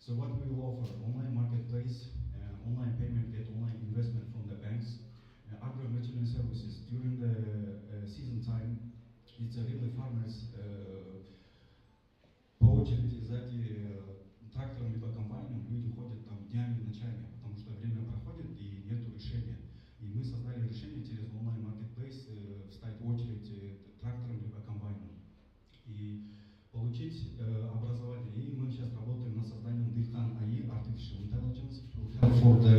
So what we will offer: online marketplace, online payment, get online investment from the banks, agro-material services. During the season time, it's really farmers по очереди сзади трактором либо комбайном люди ходят там днями и ночами, потому что время проходит и нет решения. И мы создали решение через онлайн-маркетплейс встать в очередь трактором либо комбайном и получить образование. И мы сейчас работаем над созданием Dikhan AI, Artificial Intelligence, for the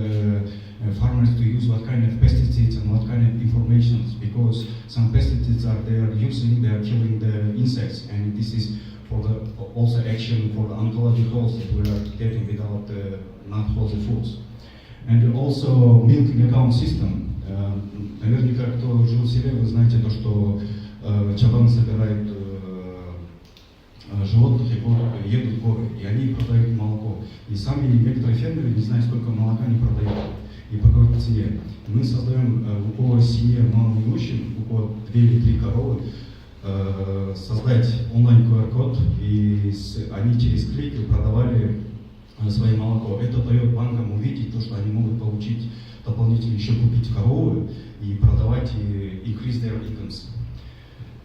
farmers to use what kind of pesticides and what kind of information, because some pesticides they are using, they are killing the insects, and this is for the also action for the oncology calls that we are getting without not healthy foods. And also milking account system. Наверняка, кто жил в селе, вы знаете то, что чабан собирает животных и едут в горы, и они продают молоко. И сами некоторые фермеры не знают, сколько молока они продают и по какой цене. Мы создаем у кого семье малоимущим, у кого 2 или 3 коровы, создать онлайн QR-код, и они через клики продавали свое молоко. Это дает банкам увидеть то, что они могут получить дополнительно еще купить коровы и продавать и increase their incomes.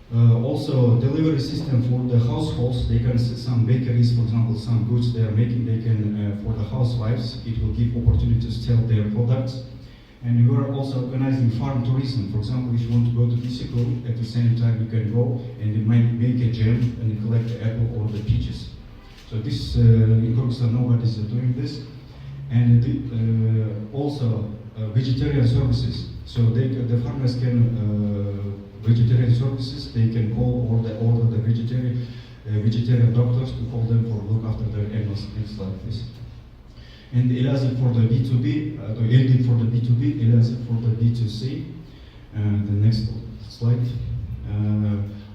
Also, delivery system for the households. They can see some bakeries, for example, some goods they are making. They can for the housewives. It will give opportunity to sell their products. And we are also organizing farm tourism. For example, if you want to go to Mexico, at the same time you can go and you might make a jam and collect the apple or the peaches. So this in Kyrgyzstan nobody is doing this. And also vegetarian services. So the farmers can vegetarian services. They can call or order the vegetarian doctors to call them for look after their animals, things like this. And Elazığ for the B2B, Elazığ for the B2B, Elazığ for the B2C. The next slide.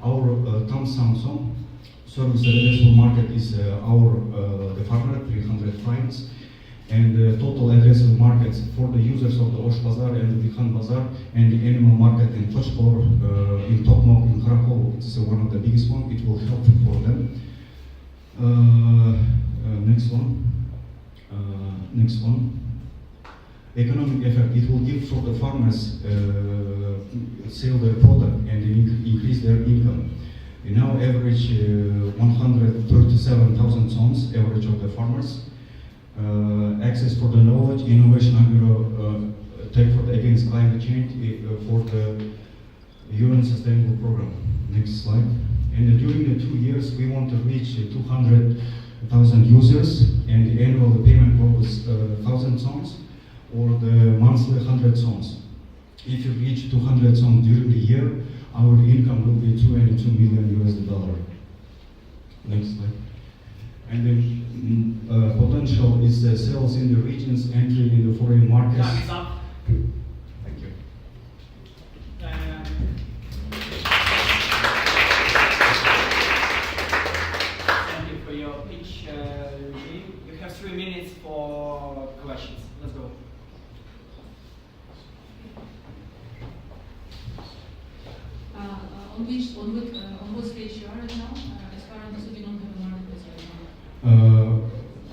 Our Tam Samsung service addressable market is the farmer 300 clients, and the total addressable markets for the users of the Osh Bazaar and the Dikhan Bazaar and the animal market in Kochkor, in Tokmak, in Krakow, it's one of the biggest one. It will help for them. Next one. Next one. Economic effect. It will give for the farmers sell their product and increase their income. We now average 137,000 tons average of the farmers. Access for the knowledge, innovation, agro tech for the against climate change for the UN Sustainable Program. Next slide. And during the 2 years, we want to reach 200,000 users, and the annual payment was 1,000 tons, or the monthly 100 tons. If you reach 200 tons during the year, our income will be $22 million US. Next slide. And the potential is sales in the regions, entry in the foreign markets. Time is up. Thank you. Thank you for your pitch, Eugene. You have 3 minutes for questions. Let's go. On what stage you are right now? As far as we don't have a marketplace right now.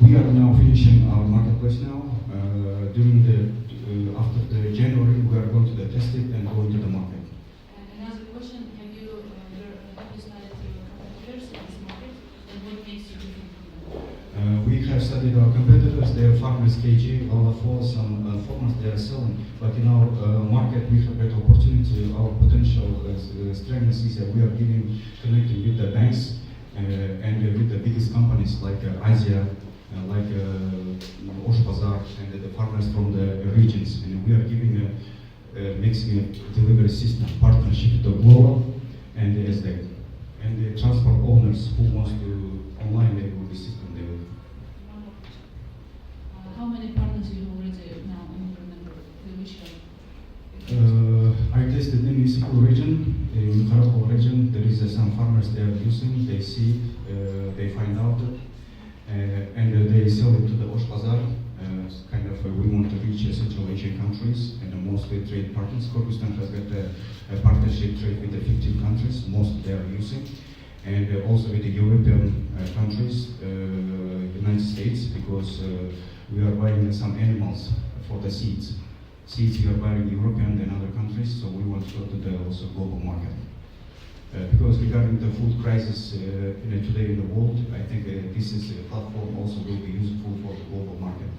We are now finishing our marketplace now. During after the January, we are going to test it and go into the market. And another question: have you studied your competitors in this market, and what makes you different from them? We have studied our competitors. They are farmers, KG, Alafo, some farmers they are selling. But in our market, we have great opportunity. Our potential strength is that we are connecting with the banks and with the biggest companies like Asia, like Osh Bazaar, and the farmers from the regions. And we are giving mixing a delivery system partnership with the Global and the SD. And the transport owners who wants to online the system, they will. How many partners you already now implemented? Which I tested in Mexico region, in Kyrgyzstan region. There is some farmers they are using. They see, they find out, and they sell it to the Osh Bazaar. Kind of, we want to reach Central Asian countries and mostly trade partners. Kyrgyzstan has got a partnership trade with the 15 countries. Most they are using, and also with the European countries, United States because we are buying some animals for the seeds. Seeds we are buying in European and other countries, so we want to go to the also global market. Because regarding the food crisis today in the world, I think this is a platform also will be useful for the global market.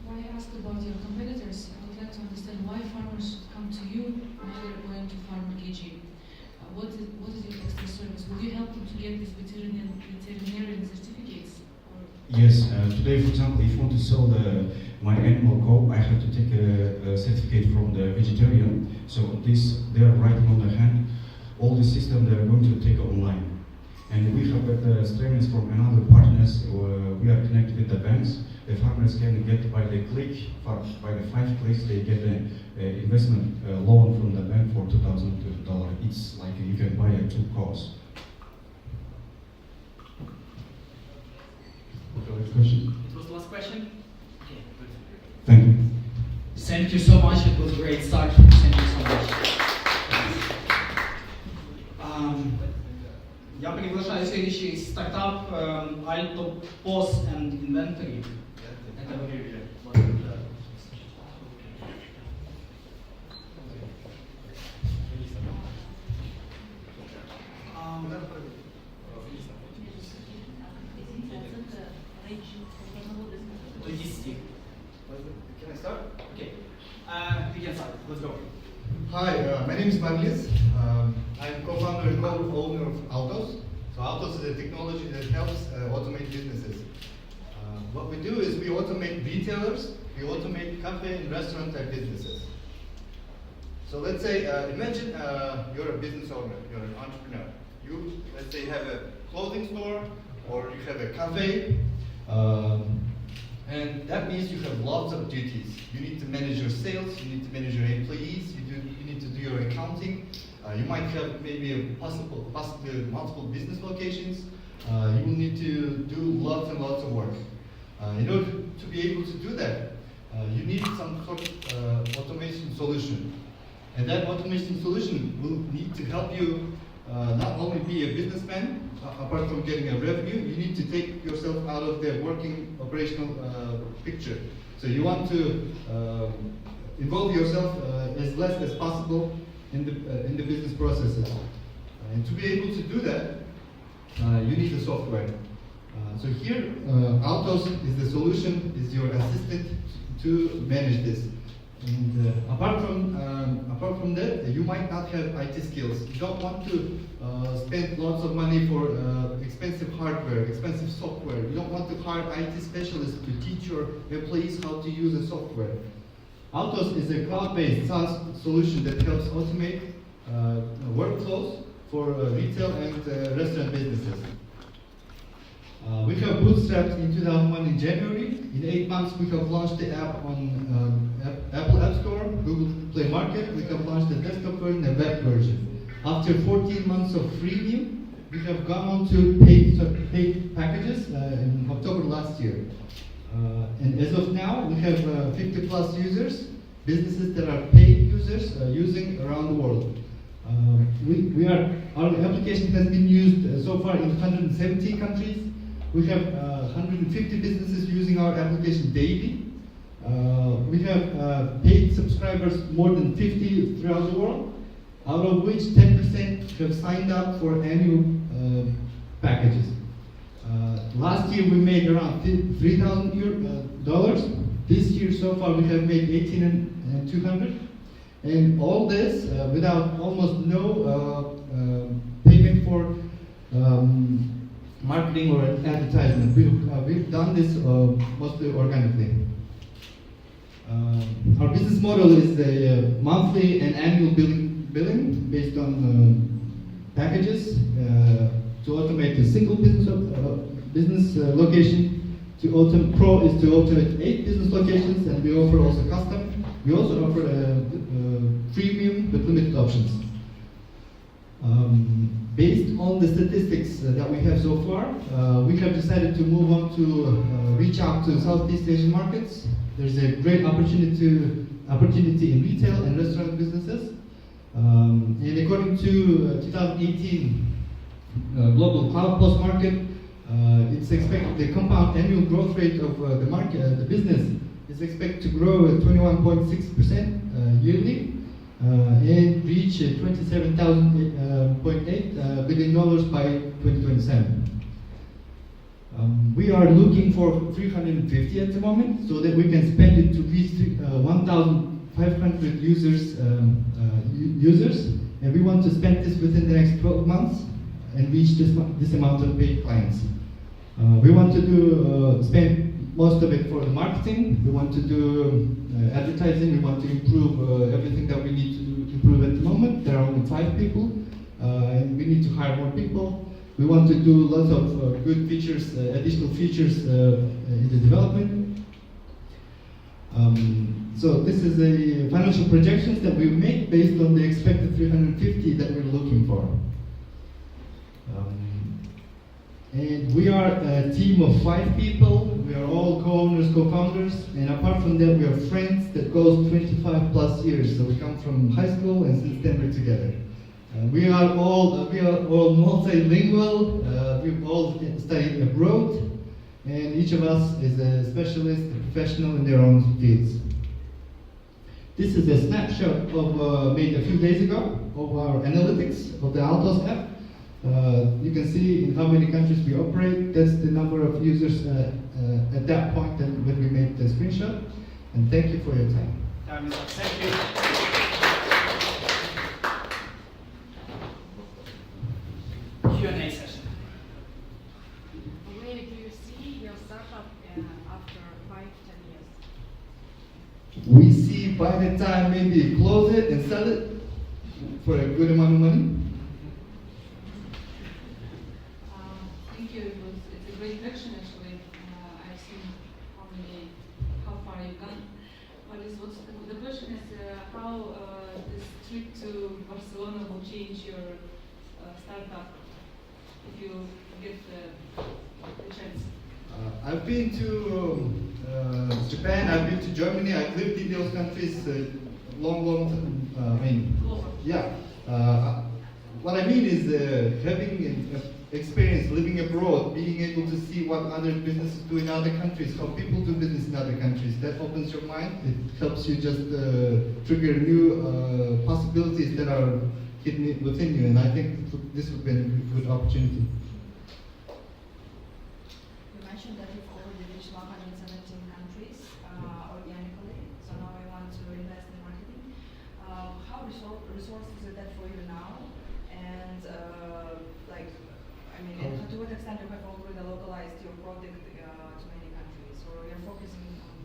Why I asked about your competitors, I would like to understand why farmers should come to you rather than going to Farmer KG. What is your extra service? Will you help them to get these veterinarian certificates? Or Yes, today, for example, if you want to sell my animal cow, I have to take a certificate from the vegetarian. So this, they are writing on the hand. All the system they are going to take online. And we have got the strengths from another partners. We are connected with the banks. The farmers can get by the click, by the 5 clicks, they get an investment loan from the bank for $2,000. It's like you can buy 2 cows. Okay, question. It was the last question? Okay, good. Thank you. Thank you so much. It was a great start. Thank you so much. Я приглашаю следующий стартап Alto POS and Inventory. Это до 10. Can I start? Okay. We can start. Let's go. Hi, my name is Marlis. I'm co-founder and co-owner of Autos. So Autos is a technology that helps automate businesses. What we do is we automate retailers, we automate cafe and restaurant type businesses. So let's say, imagine you're a business owner, you're an entrepreneur. You, let's say, have a clothing store or you have a cafe. And that means you have lots of duties. You need to manage your sales, you need to manage your employees, you need to do your accounting. You might have maybe possibly multiple business locations. You will need to do lots and lots of work. In order to be able to do that, you need some sort of automation solution. And that automation solution will need to help you not only be a businessman, apart from getting a revenue, you need to take yourself out of the working operational picture. So you want to involve yourself as less as possible in the business processes. And to be able to do that, you need the software. So here, Autos is the solution, is your assistant to manage this. And apart from that, you might not have IT skills. You don't want to spend lots of money for expensive hardware, expensive software. You don't want to hire IT specialists to teach your employees how to use the software. Autos is a cloud-based SaaS solution that helps automate workflows for retail and restaurant businesses. We have bootstrapped in 2001 in January. In 8 months, we have launched the app on Apple App Store, Google Play Market. We have launched the desktop version and web version. After 14 months of freemium, we have gone on to paid packages in October last year. And as of now, we have 50 plus users, businesses that are paid users using around the world. Our application has been used so far in 170 countries. We have 150 businesses using our application daily. We have paid subscribers more than 50 throughout the world, out of which 10% have signed up for annual packages. Last year we made around $3,000. This year so far we have made $18,200. And all this without almost no payment for marketing or advertisement. We've done this mostly organically. Our business model is a monthly and annual billing based on packages to automate a single business location. Pro is to automate 8 business locations, and we offer also custom. We also offer freemium with limited options. Based on the statistics that we have so far, we have decided to move on to reach out to Southeast Asian markets. There's a great opportunity in retail and restaurant businesses. And according to 2018 Global Cloud Post Market, it's expected the compound annual growth rate of the market, the business, is expected to grow at 21.6% yearly and reach $27.8 billion by 2027. We are looking for 350 at the moment, so that we can spend it to reach 1,500 users, and we want to spend this within the next 12 months and reach this amount of paid clients. We want to spend most of it for the marketing. We want to do advertising. We want to improve everything that we need to improve at the moment. There are only 5 people, and we need to hire more people. We want to do lots of good features, additional features in the development. So this is the financial projections that we make based on the expected 350 that we're looking for. And we are a team of 5 people. We are all co-owners, co-founders, and apart from that, we are friends that goes 25 plus years. So we come from high school, and since then we're together. We are all multilingual. We've all studied abroad, and each of us is a specialist, a professional in their own fields. This is a snapshot of made a few days ago of our analytics of the Altos app. You can see in how many countries we operate. That's the number of users at that point when we made the screenshot. And thank you for your time. Time is up. Thank you. Q&A session. Where do you see your startup after 5-10 years? We see by the time maybe close it and sell it for a good amount of money. Thank you. It's a great direction actually. I've seen how far you've gone. The question is how this trip to Barcelona will change your startup if you get the chance. I've been to Japan. I've been to Germany. I've lived in those countries long time. Yeah. What I mean is having an experience living abroad, being able to see what other businesses do in other countries, how people do business in other countries. That opens your mind. It helps you just trigger new possibilities that are hidden within you. And I think this would be a good opportunity. You mentioned that you've already reached 117 countries organically, so now I want to invest in marketing. How resources is that for you now? And to what extent you have already localized your product to many countries, or you're focusing on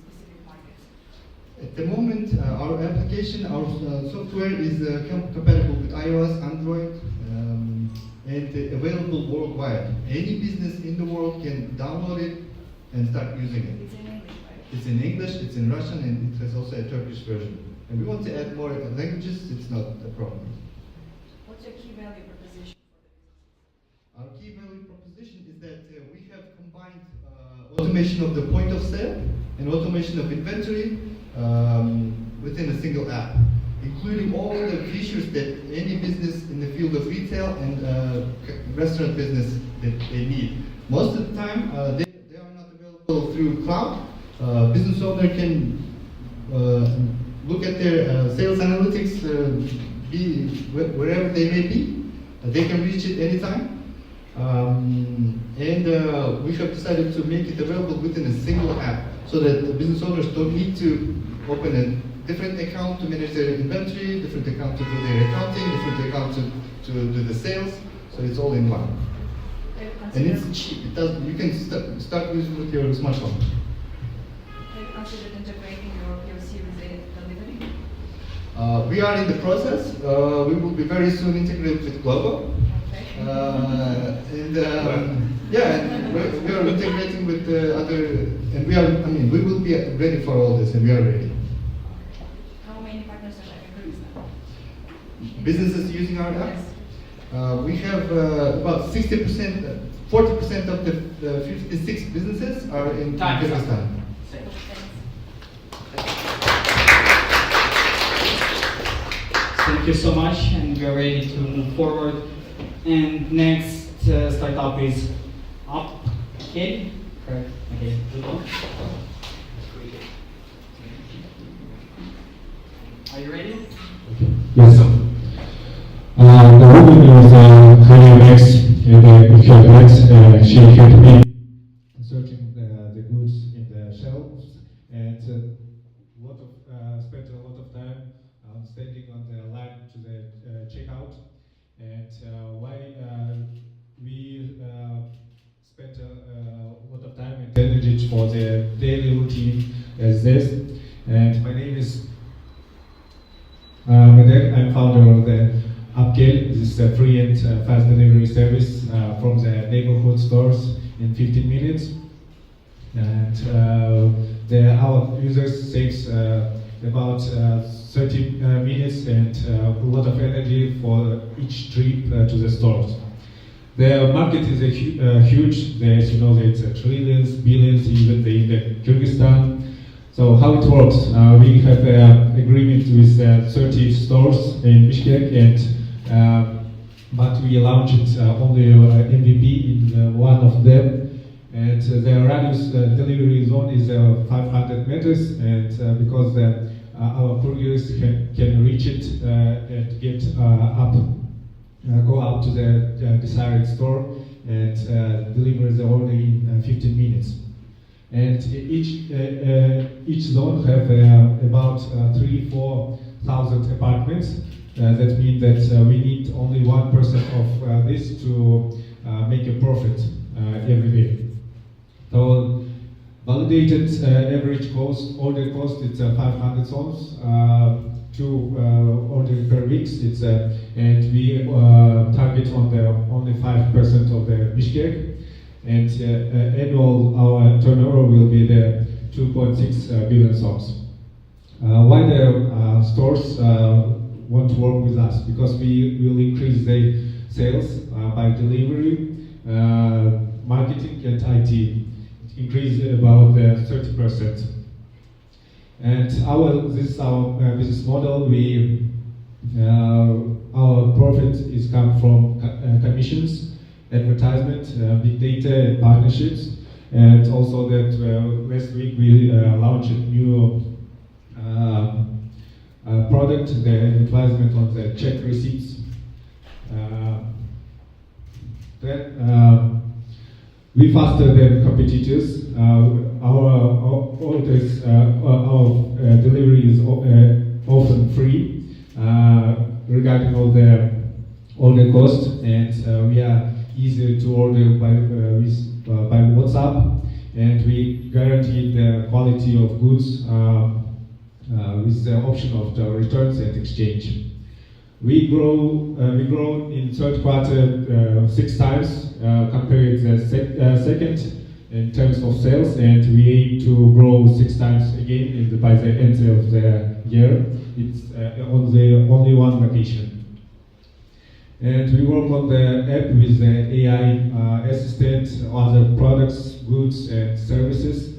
specific markets? At the moment, our application, our software is compatible with iOS, Android, and available worldwide. Any business in the world can download it and start using it. It's in English, right? It's in English, it's in Russian, and it has also a Turkish version. And we want to add more languages. It's not a problem. What's your key value proposition for the business? Our key value proposition is that we have combined automation of the point of sale and automation of inventory within a single app, including all the features that any business in the field of retail and restaurant business that they need. Most of the time, they are not available through cloud. Business owner can look at their sales analytics, be wherever they may be. They can reach it anytime. We have decided to make it available within a single app so that the business owners don't need to open a different account to manage their inventory, different account to do their accounting, different account to do the sales. So it's all in one. And it's cheap. You can start using with your smartphone. Have you considered integrating your POC with the delivery? We are in the process. We will be very soon integrated with Glovo. And we are integrating with other, and we will be ready for all this, and we are ready. How many partners are there in Kyrgyzstan? Businesses using our app? Yes. We have about 60%, 40% of the 56 businesses are in Kyrgyzstan. Thanks. Thank Thank you so much, and we are ready to move forward. And next startup is Up. Okay? Correct. Okay. Good luck. Are you ready? Yes. The woman is having legs, and if you have legs, she helped me searching the goods in the shelves, and spent a lot of time standing on the line to the checkout, and why we spent a lot of time and energy for the daily routine as this. And my name is Medek. I'm founder of the Upscale. This is a free and fast delivery service from the neighborhood stores in 15 minutes. And our users saves about 30 minutes and a lot of energy for each trip to the stores. The market is huge. As you know, it's trillions, billions, even in the Kyrgyzstan. So how it works? We have an agreement with 30 stores in Bishkek, and but we launched only MVP in one of them. And the radius delivery zone is 500 meters, and because our couriers can reach it and get go up to the desired store and deliver the order in 15 minutes. And each zone have about 3,000-4,000 apartments. That means that we need only 1% of this to make a profit every day. So validated average order cost it's 500 sols to order per week. It's and we target on the only 5% of the Bishkek. And annual our turnover will be the 2.6 billion sols. Why the stores want to work with us? Because we will increase their sales by delivery, marketing, and IT. Increase about 30%. And this is our business model. Our profit is come from commissions, advertisement, big data, and partnerships, and also that last week we launched a new product, the advertisement on the check receipts. We faster than competitors. Our orders, our delivery is often free regarding all the order cost, and we are easier to order by WhatsApp, and we guarantee the quality of goods with the option of the returns and exchange. We grow in third quarter 6 times compared to the second in terms of sales, and we aim to grow 6 times again by the end of the year. It's only one location. And we work on the app with the AI assistant, other products, goods, and services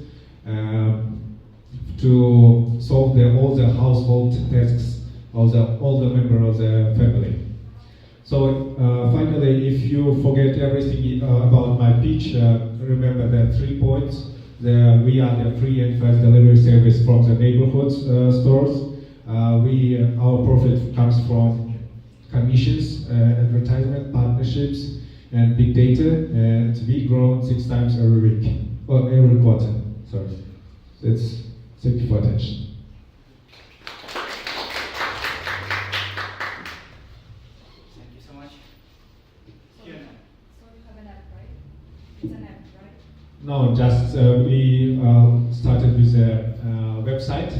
to solve all the household tasks of all the members of the family. So finally, if you forget everything about my pitch, remember the 3 points. We are the free and fast delivery service from the neighborhood stores. Our profit comes from commissions, advertisement, partnerships, and big data, and we grow 6 times every week, or every quarter. Sorry. Thank you for attention. Thank you so much. So you have an app, right? It's an app, right? No, just we started with a website.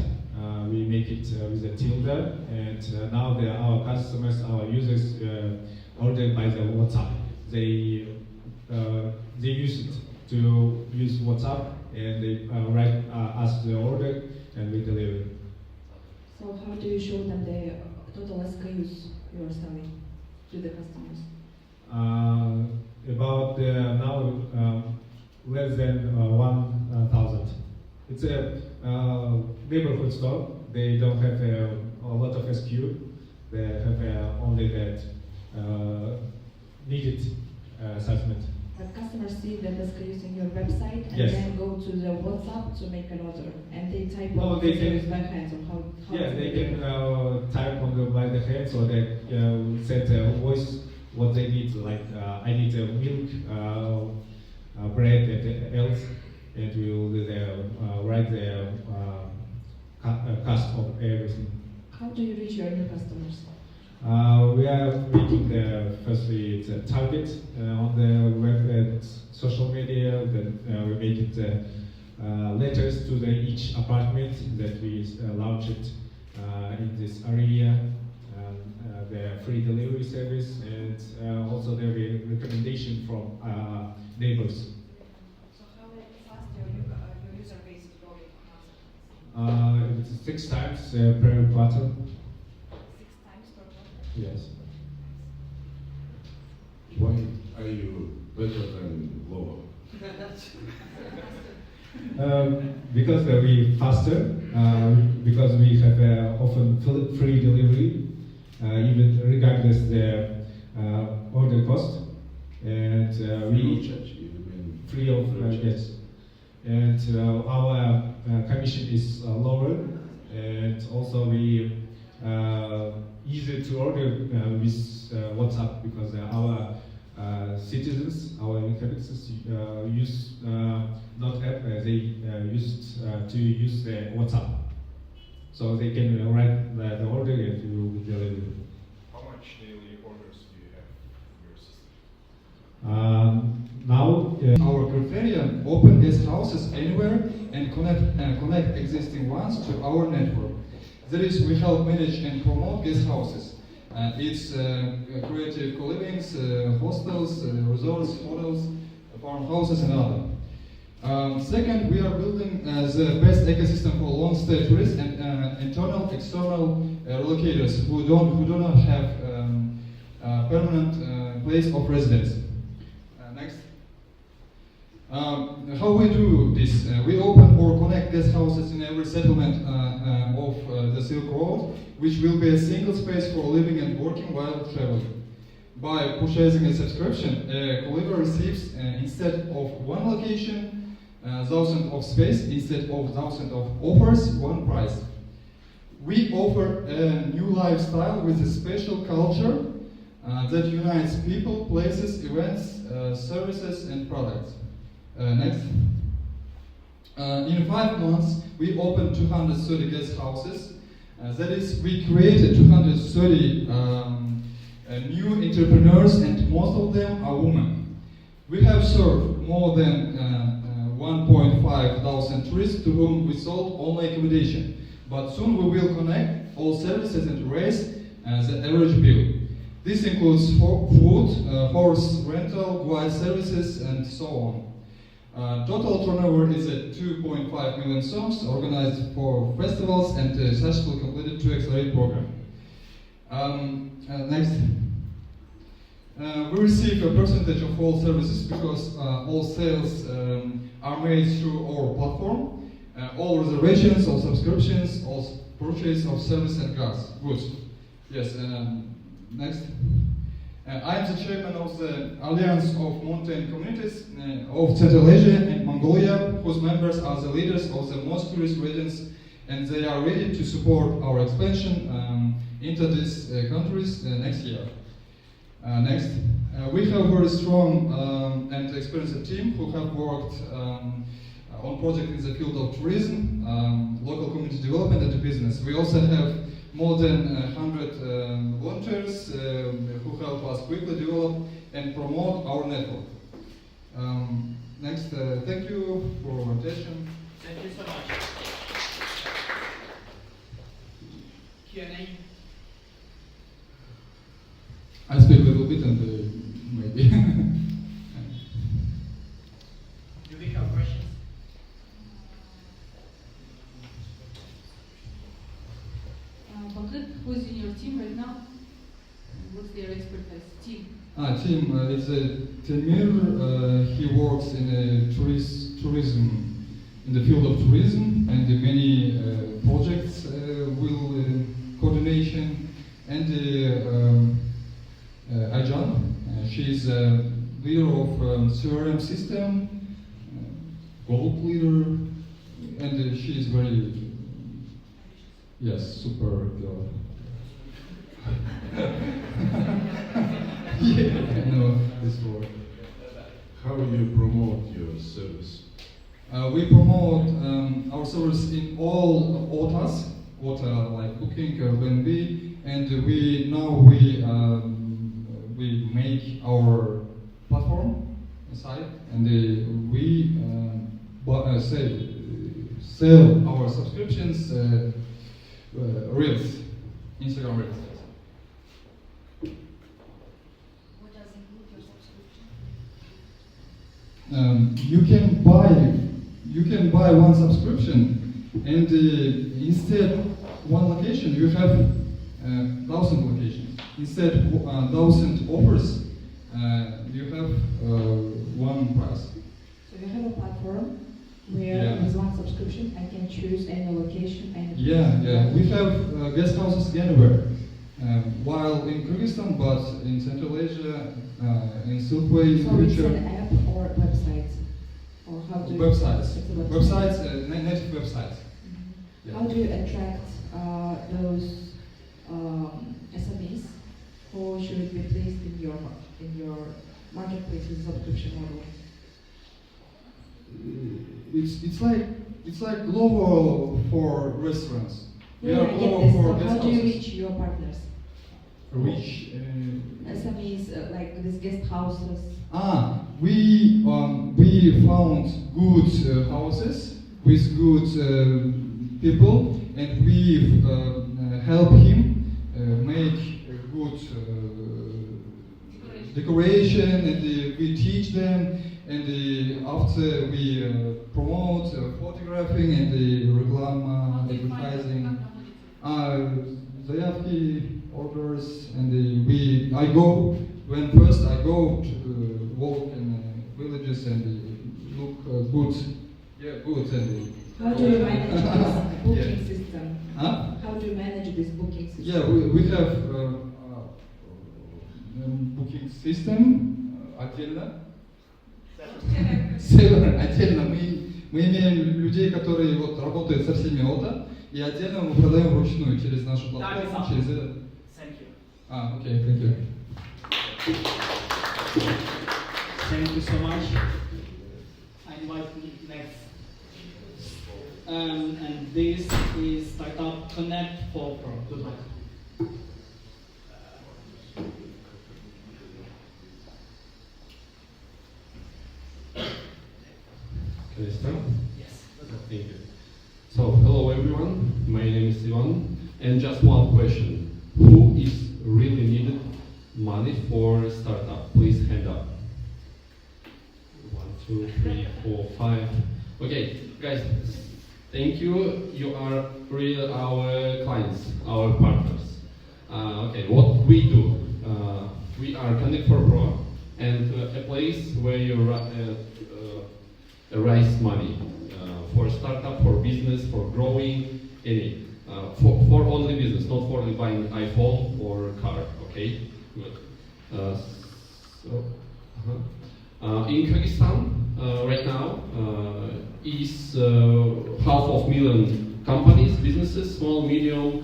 We make it with a tilde, and now our customers, our users, order by the WhatsApp. They use it to use WhatsApp, and they write us the order, and we deliver. So how do you show them the total SKUs you are selling to the customers? About now less than 1,000. It's a neighborhood store. They don't have a lot of SKU. they have only that needed assessment. But customers see the desk using your website and Yes. then go to the WhatsApp to make an order, and they type No, what they the can- service by hand. So how Yeah, do they do can it? type on the by the hands, or they send a voice what they need. Like I need milk, bread, and else, and we will write the cost of everything. How do you reach your new customers? We are making firstly it's a target on the web and social media. Then we make it letters to each apartment that we launched in this area. The free delivery service, and also there will be recommendation from neighbors. So how fast your user base is growing? It's 6 times per quarter. 6 times per quarter. Yes. Why are you better than Lova? Because we faster, because we have often free delivery, even regardless the order cost, and we free of yes, and our commission is lower, and also we easier to order with WhatsApp, because our citizens, our inhabitants use not app, they used to use the WhatsApp. So they can write the order and it will be delivered. How much daily orders do you have in your system? Now, Our criteria open guest houses anywhere and connect existing ones to our network. That is, we help manage and promote guest houses. It's creative co-livings, hostels, resorts, hotels, farmhouses, and other. Second, we are building the best ecosystem for long-stay tourists and internal, external relocators who do not have permanent place of residence. Next. How we do this? We open or connect guest houses in every settlement of the Silk Road, which will be a single space for living and working while traveling. By purchasing a subscription, a co-liver receives instead of one location, 1,000 of space, instead of 1,000 of offers, one price. We offer a new lifestyle with a special culture that unites people, places, events, services, and products. Next. In 5 months, we opened 230 guest houses. That is, we created 230 new entrepreneurs, and most of them are women. We have served more than 1,500 tourists to whom we sold only accommodation. But soon we will connect all services and raise the average bill. This includes food, horse rental, guide services, and so on. Total turnover is at 2.5 million soms, organized for festivals and successfully completed 2 Accelerate program. Next. We receive a percentage of all services because all sales are made through our platform. All reservations, all subscriptions, all purchase of service and goods. Yes. Next. I am the chairman of the Alliance of Mountain Communities of Central Asia and Mongolia, whose members are the leaders of the most tourist regions, and they are ready to support our expansion into these countries next year. Next. We have a very strong and experienced team who have worked on projects in the field of tourism, local community development, and business. We also have more than 100 volunteers who help us quickly develop and promote our network. Next, thank you for your attention. Thank you so much. Q&A. I speak a little bit and maybe. Do we have questions? Bakit, who is in your team right now? What's their expertise? Team. Team, it's Temir. He works in tourism, in the field of tourism, and many projects will coordination. And Aycan, she's a leader of CRM system, gold leader, and she is very, yes, super girl. Yeah, I know this word. How you promote your service? We promote our service in all OTAs, OTA like Booking, Airbnb, and we make our platform site, and we sell our subscriptions, Reels, Instagram Reels. What does include your subscription? You can buy one subscription, and instead one location you have 1,000 locations. Instead 1,000 offers, you have one price. So you have a platform where Yeah. with one subscription I can choose any location, any Yeah. We have guest houses anywhere. While in Kyrgyzstan, but in Central Asia, in Silkway, in So it's future. an app or website? Or how do you... Websites. It's a website. Websites, native websites. Mhm. Yeah. How do you attract those SMEs who should be placed in your marketplace with subscription model? It's like Glovo for restaurants. We Yeah, are I get Glovo this. for So guest how do you houses. reach your partners? Reach. SMEs like these guest houses. We found good houses with good people, and we help him make a good decoration, and we teach them, and after we promote photographing and reclam advertising. Заявки, orders, and I go to walk in villages and look good. Yeah, good. And How do you manage this booking Yeah. system? Huh? How do you manage this booking system? Yeah, we have booking system отдельно. Отдельно мы имеем людей, которые вот работают со всеми ОТА, и отдельно мы продаем вручную через нашу платформу, через это. Thank you. Окей, thank you. Thank you so much. I invite next. And this is Startup Connect for Pro. Good luck. Can I start? Yes. Thank you. So, hello everyone, my name is Ivan, and just one question. Who is really needed money for startup? Please hand up. 1, 2, 3, 4, 5. Okay, guys, thank you. You are really our clients, our partners. Okay, what we do? We are Connect for Pro, and a place where you raise money for startup, for business, for growing, any. For only business, not for only buying iPhone or car. Okay, good. In Kyrgyzstan, right now, is 500,000 companies, businesses, small, medium,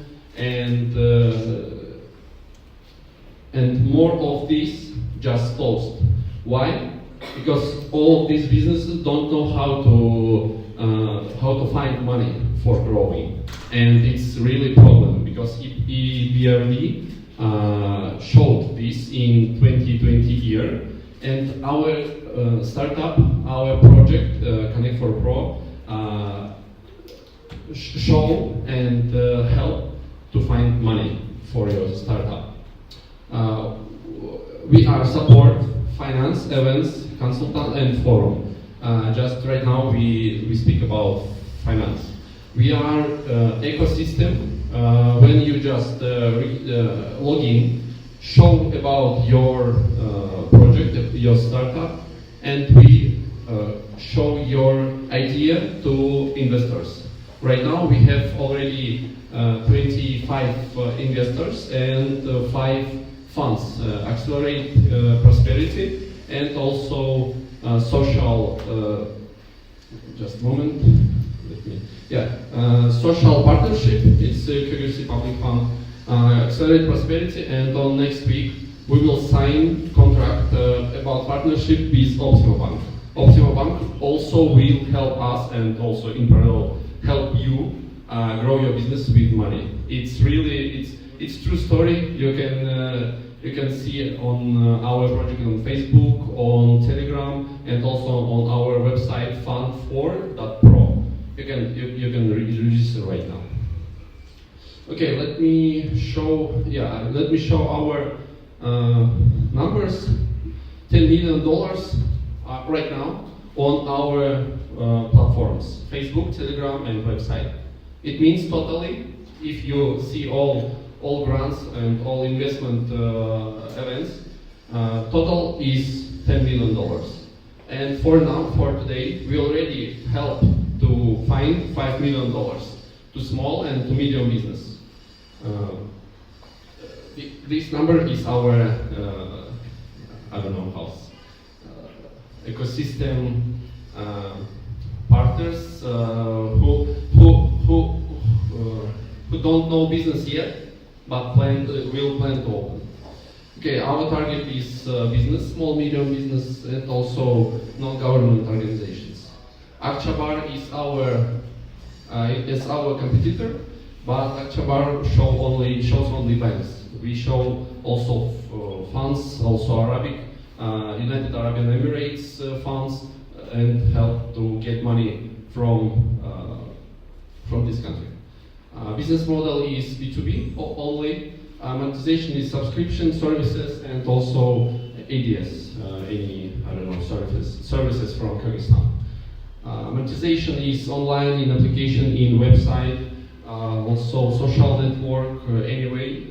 and more of these just closed. Why? Because all these businesses don't know how to find money for growing, and it's really a problem because EBRD showed this in 2020 year, and our startup, our project Connect for Pro show and help to find money for your startup. We are support, finance, events, consultant, and forum. Just right now we speak about finance. We are ecosystem. When you just log in, show about your project, your startup, and we show your idea to investors. Right now we have already 25 investors and 5 funds, Accelerate Prosperity and also social, just a moment, let me, social partnership, it's Kyrgyzstan Public Fund, Accelerate Prosperity, and on next week we will sign contract about partnership with Optima Bank. Optima Bank also will help us and also in parallel help you grow your business with money. It's really, it's true story. You can see it on our project on Facebook, on Telegram, and also on our website fund4.pro. You can register right now. Okay, let me show our numbers. $10 million right now on our platforms, Facebook, Telegram, and website. It means totally, if you see all grants and all investment events, total is $10 million. And for now, for today, we already helped to find $5 million to small and to medium business. This number is our, I don't know how, ecosystem partners who don't know business yet, but will plan to open. Okay, our target is business, small, medium business, and also non-government organizations. Akçabar is our competitor, but Akçabar shows only banks. We show also funds, also Arabic, United Arab Emirates funds, and help to get money from this country. Business model is B2B only. Monetization is subscription services and also ADS, services from Kyrgyzstan. Monetization is online, in application, in website, also social network. Anyway,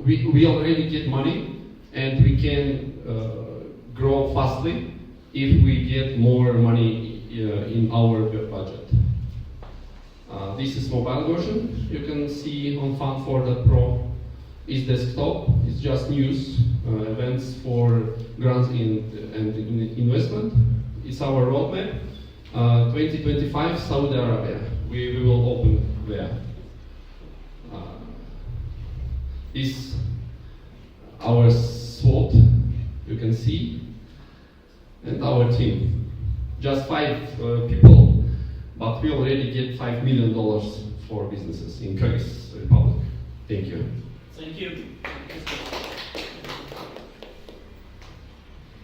we already get money and we can grow fastly if we get more money in our budget. This is mobile version. You can see on fund4.pro. Is desktop. It's just news, events for grants and investment. It's our roadmap. 2025 Saudi Arabia. We will open there. Is our SWOT. You can see, and our team. Just 5 people, but we already get $5 million for businesses in Kyrgyzstan Republic. Thank you. Thank you.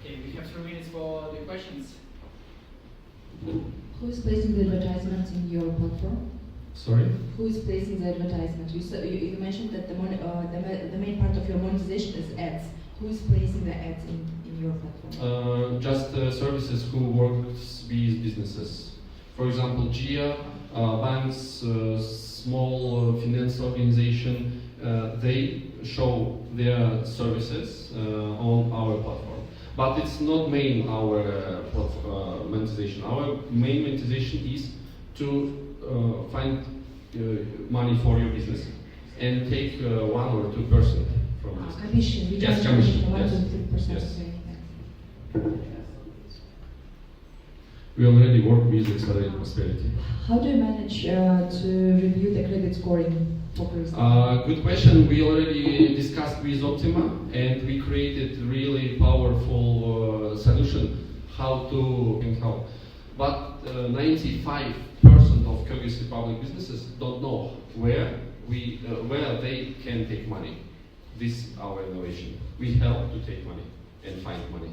Okay, we have 3 minutes for the questions. Who is placing the advertisements in your platform? Sorry? Who is placing the advertisement? You mentioned that the main part of your monetization is ads. Who is placing the ads in your platform? Just services who work with businesses. For example, GIA, banks, small finance organization, they show their services on our platform. But it's not main our monetization. Our main monetization is to find money for your business and take 1 or 2% from this. Commission. Yes, commission. 1 Yes. to 3%. Yes. We already work with Accelerate Prosperity. How do you manage to review the credit scoring for Kyrgyzstan? Good question. We already discussed with Optima and we created really powerful solution how to help. But 95% of Kyrgyz Republic businesses don't know where they can take money. This is our innovation. We help to take money and find money.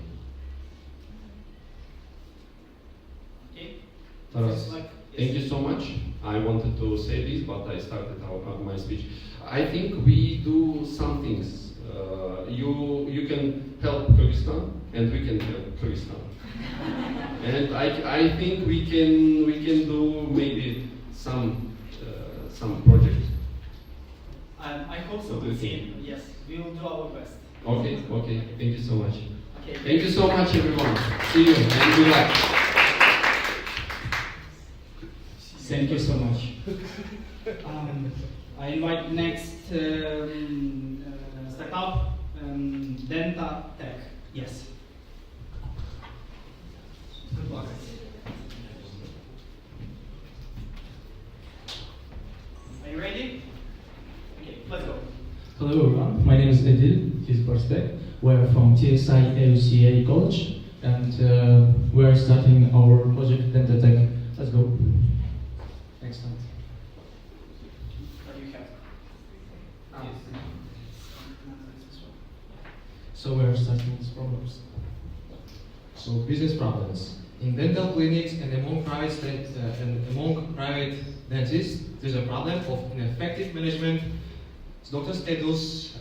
Okay. Taras, thank you so much. I wanted to say this, but I started my speech. I think we do some things. You can help Kyrgyzstan, and we can help Kyrgyzstan. And I think we can do maybe some project. I hope so. Yes, we will do our best. Okay. Thank you so much. Okay. Thank you so much, everyone. See you and good luck. Thank you so much. I invite next startup, Denta Tech. Yes. Good luck. Are you ready? Okay, let's go. Hello everyone, my name is Edil, his birthday. We're from TSI AUCA College and we're starting our project Dentatech. Let's go. Excellent. What do you have? So we're starting these problems. So business problems. In dental clinics and among private dentists, there's a problem of ineffective management, doctor schedules,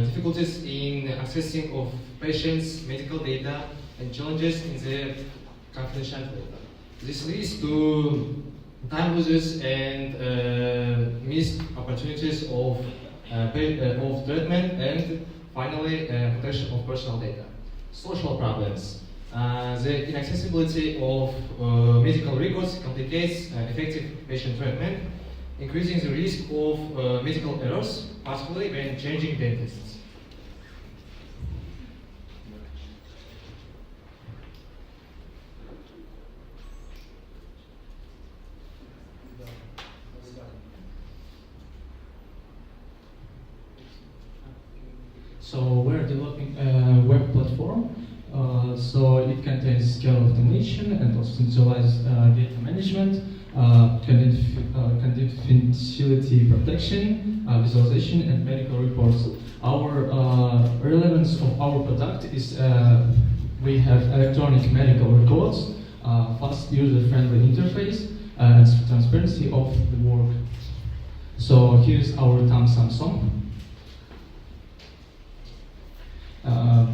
difficulties in accessing of patients' medical data, and challenges in the confidential data. This leads to time losses and missed opportunities of treatment and finally protection of personal data. Social problems. The inaccessibility of medical records complicates effective patient treatment, increasing the risk of medical errors, particularly when changing dentists. So we're developing a web platform. So it contains scale automation and also centralized data management, confidentiality protection, visualization, and medical reports. Our relevance of our product is we have electronic medical records, fast user-friendly interface, and transparency of the work. So here's our Samsung.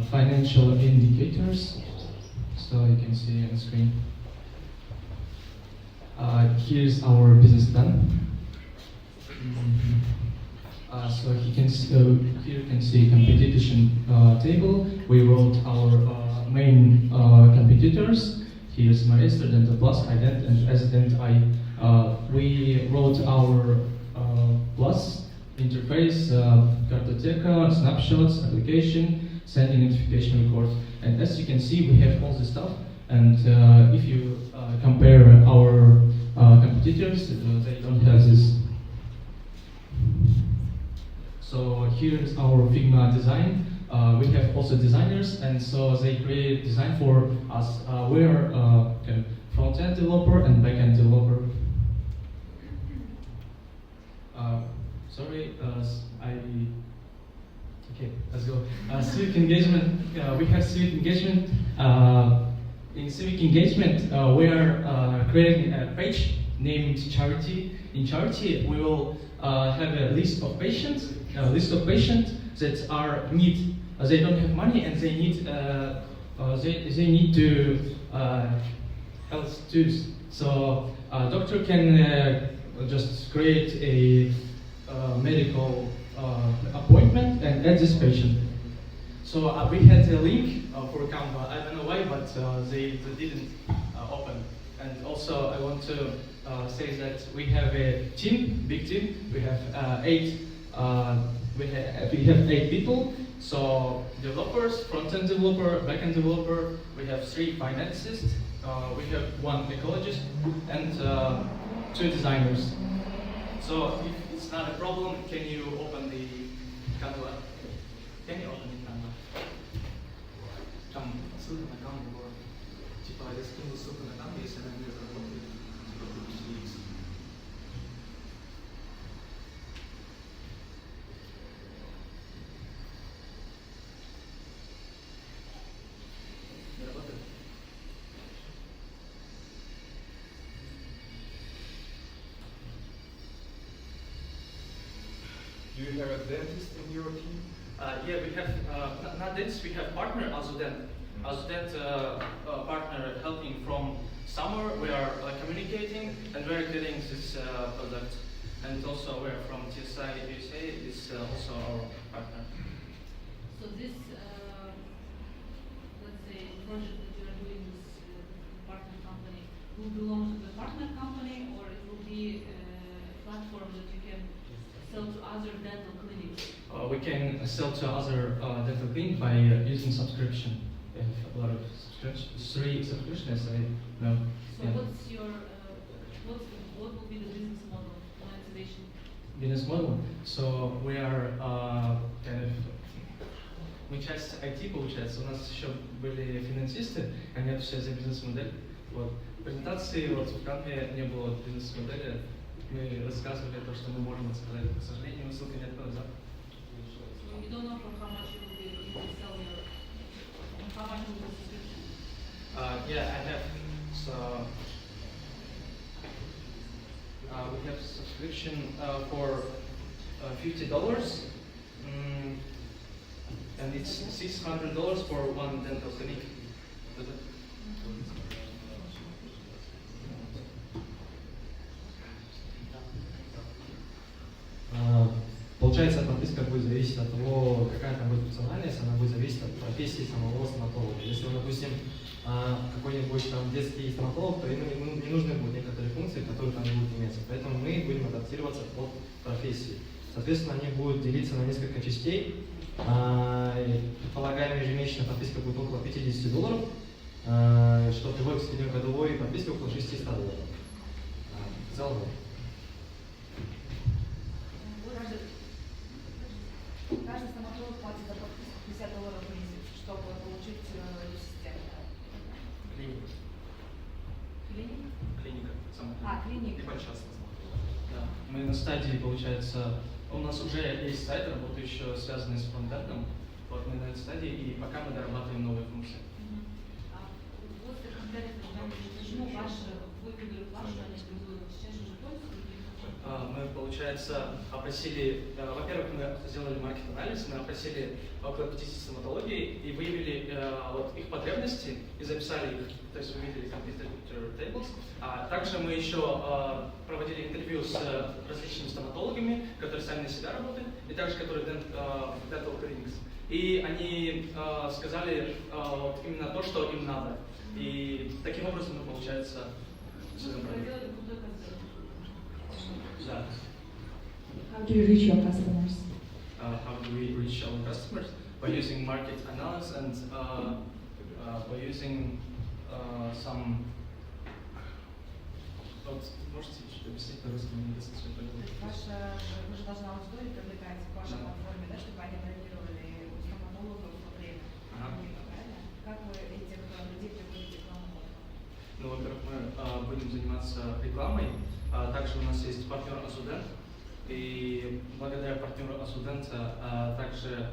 Financial indicators, so you can see on the screen. Here's our business plan. So here you can see competition table. We wrote our main competitors. Here's Maestro, Dental Plus, Ident, and Resident I. We wrote our Plus interface, Kartoteca, snapshots, application, sending notification records. And as you can see, we have all this stuff. And if you compare our competitors, they don't have this. So here's our Figma design. We have also designers, and so they create design for us. We are front-end developer and back-end developer. Okay, let's go. Civic engagement. We have civic engagement. In civic engagement, we are creating a page named Charity. In Charity, we will have a list of patients that are need. They don't have money and they need to health tools. So doctor can just create a medical appointment and add this patient. So we had a link for Canva. I don't know why, but they didn't open. And also I want to say that we have a team, big team. We have we have 8 people. So developers, front-end developer, back-end developer. We have 3 financists. We have 1 ecologist and 2 designers. So if it's not a problem, can you open the Canva? Can you open the Canva? Там ссылка на Canva была. Типа я скинул ссылку на Canva, если она не работает. Типа плюс X. Do you have a dentist in your team? Yeah, we have not dentists. We have partner Azudent. Azudent partner helping from summer. We are communicating and we are getting this product. And also we are from TSI USA. Is also our partner. So this, let's say, project that you are doing with partner company will belong to the partner company, or it will be sell to other dental clinic by using subscription. We have a lot of subscriptions, 3 subscriptions, I know. So what's your, what will be the business model, monetization? Business model. So we are kind of, мы часть IT получается, у нас еще были финансисты, они отвечают за бизнес-модель. Вот. В презентации вот в канве не было бизнес-модели, мы рассказывали то, что мы можем рассказать. К сожалению, ссылка не открылась, да? So you don't know for how much you will sell your, how much will be subscription? Yeah, I have. So we have subscription for $50, and it's $600 for one dental clinic. Получается, подписка будет зависеть от того, какая там будет функциональность, она будет зависеть от профессии самого стоматолога. Если он, допустим, какой-нибудь там детский стоматолог, то ему не нужны будут некоторые функции, которые там не будут иметься. Поэтому мы будем адаптироваться под профессии. Соответственно, они будут делиться на несколько частей. Предполагаемая ежемесячная подписка будет около $50, что приводит к среднегодовой подписке около $600. В целом. Каждый стоматолог платит за подписку $50 в месяц, чтобы получить эту систему. Клиника. Клиника? Клиника. Клиника. Небольшая стоматолога. Да. Мы на стадии, получается, у нас уже есть сайт, работающий, связанный с фронтендом. Вот мы на этой стадии, и пока мы дорабатываем новые функции. Вот конкретно, почему вы выбрали вашу, а не другую? Сейчас уже пользуетесь? Мы, получается, опросили, во-первых, мы сделали маркет-анализ, мы опросили около 50 стоматологий и выявили вот их потребности и записали их, то есть мы видели competitor tables. Также мы еще проводили интервью с различными стоматологами, которые сами на себя работают, и также которые dental clinics. И они сказали вот именно то, что им надо. И таким образом мы, получается, да. How do you reach your customers? How do we reach our customers? By using market analysis and by using some. Вот, можете объяснить по-русски, мне не достаточно То есть вы же должны аудиторию привлекать к вашей платформе, да, чтобы они бронировали у стоматологов во время клиника, правильно? Как вы этих людей приводите к вам? Ну, во-первых, мы будем заниматься рекламой. Также у нас есть партнер Асудент, и благодаря партнеру Асудента также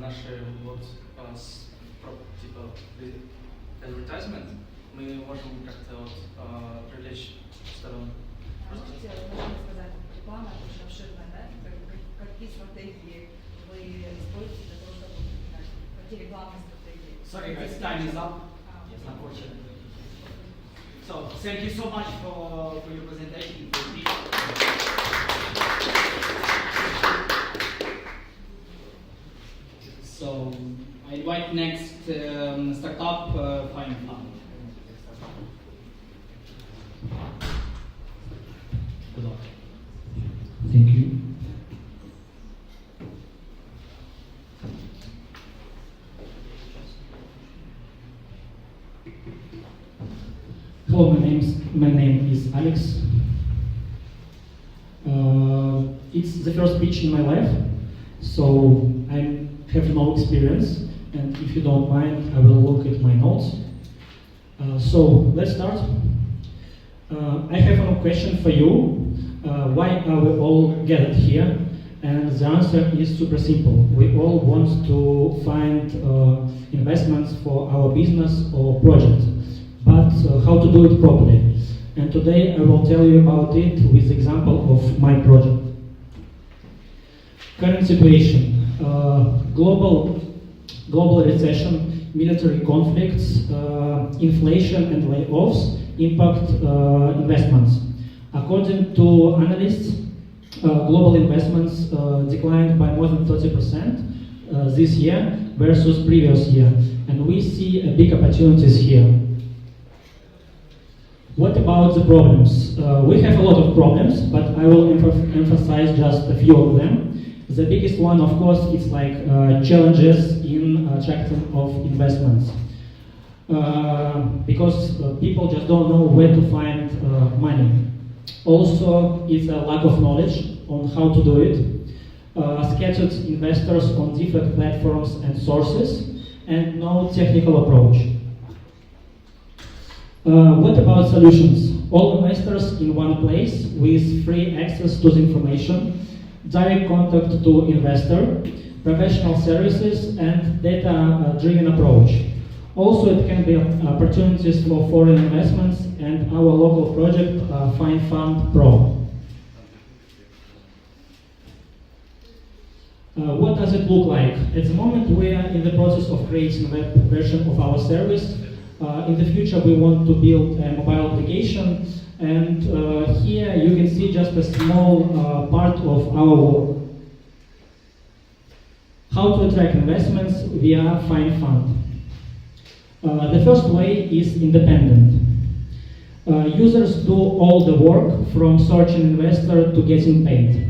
наши вот типа advertisement мы можем как-то вот привлечь сторон. Можете сказать, реклама очень обширная, да? Какие стратегии вы используете для того, чтобы какие рекламные стратегии? Sorry guys, time is up. Yes, unfortunately. So, thank you so much for your presentation. So, I invite next startup Fine Fund. Good luck. Thank you. Hello, my name is Alex. It's the first pitch in my life, so I have no experience, and if you don't mind, I will look at my notes. So let's start. I have a question for you. Why are we all gathered here? And the answer is super simple. We all want to find investments for our business or project, but how to do it properly. And today I will tell you about it with the example of my project. Current situation, global recession, military conflicts, inflation and layoffs impact investments. According to analysts, global investments declined by more than 30% this year versus previous year, and we see big opportunities here. What about the problems? We have a lot of problems, but I will emphasize just a few of them. The biggest one, of course, is like challenges in attracting of investments. Because people just don't know where to find money. Also, it's a lack of knowledge on how to do it. Scattered investors on different platforms and sources, and no technical approach. What about solutions? All investors in one place with free access to the information, direct contact to investor, professional services, and data-driven approach. Also, it can be opportunities for foreign investments and our local project, Find Fund Pro. What does it look like? At the moment, we are in the process of creating a web version of our service. In the future, we want to build a mobile application, and here you can see just a small part of our work. How to attract investments via Find Fund. The first way is independent. Users do all the work from searching investor to getting paid.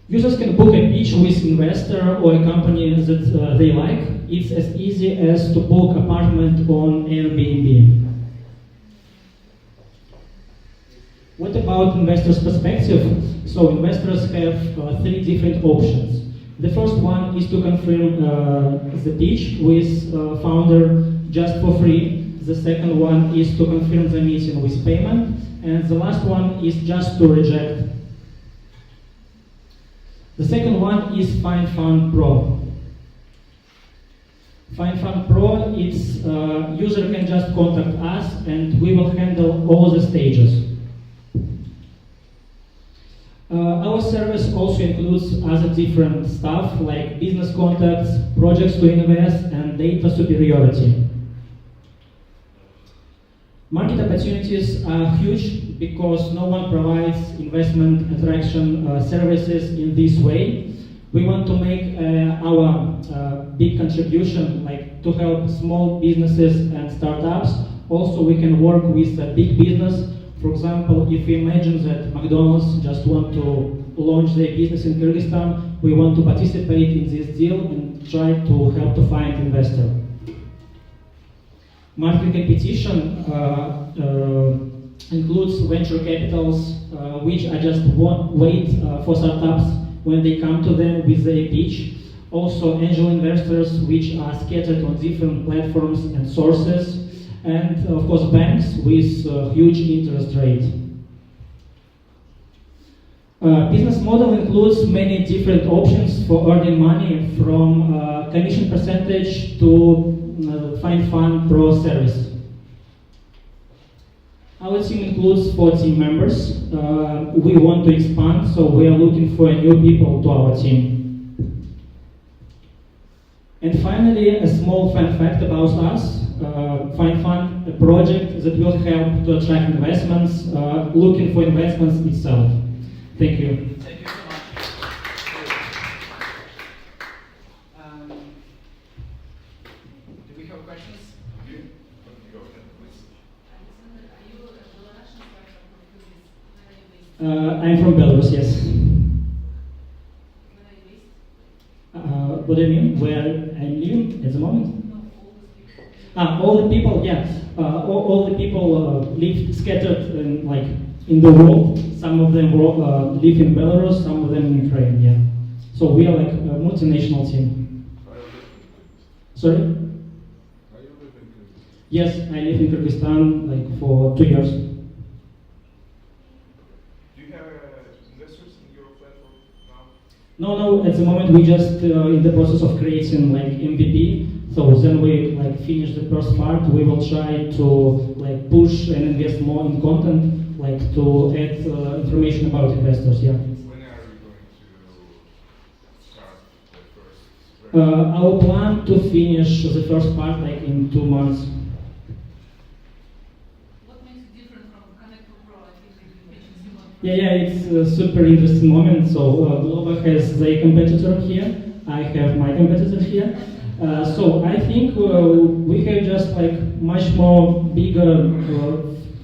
Users can book a pitch with investor or a company that they like. It's as easy as to book apartment on Airbnb. What about investors' perspective? So investors have three different options. The first one is to confirm the pitch with founder just for free. The second one is to confirm the meeting with payment. And the last one is just to reject. The second one is Find Fund Pro. Find Fund Pro, it's user can just contact us and we will handle all the stages. Our service also includes other different stuff like business contacts, projects to invest, and data superiority. Market opportunities are huge because no one provides investment attraction services in this way. We want to make our big contribution, like to help small businesses and startups. Also, we can work with a big business. For example, if we imagine that McDonald's just want to launch their business in Kyrgyzstan, we want to participate in this deal and try to help to find investor. Market competition includes venture capitals, which are just wait for startups when they come to them with their pitch. Also angel investors, which are scattered on different platforms and sources. And of course banks with huge interest rate. Business model includes many different options for earning money, from commission percentage to Find Fund Pro service. Our team includes 4 team members. We want to expand, so we are looking for new people to our team. And finally, a small fun fact about us. Find Fund, a project that will help to attract investments, looking for investments itself. Thank you. Thank you so much. Do we have questions? Go ahead, please. I'm from Belarus, yes. What do you mean? Where I'm living at the moment? All the people, yeah. All the people live scattered in the world. Some of them live in Belarus, some of them in Ukraine, yeah. So we are like a multinational team. Sorry? Yes, I live in Kyrgyzstan for 2 years. Do you have investors in your platform now? No, at the moment we just in the process of creating MVP. So then we finish the first part. We will try to push and invest more in content, to add information about investors. Yeah. When are you going to start the first? Our plan to finish the first part in 2 months. What makes it different from Connect Pro? I think you mentioned one. Yeah, it's a super interesting moment. So Global has their competitor here. I have my competitor here. So I think we have just much more bigger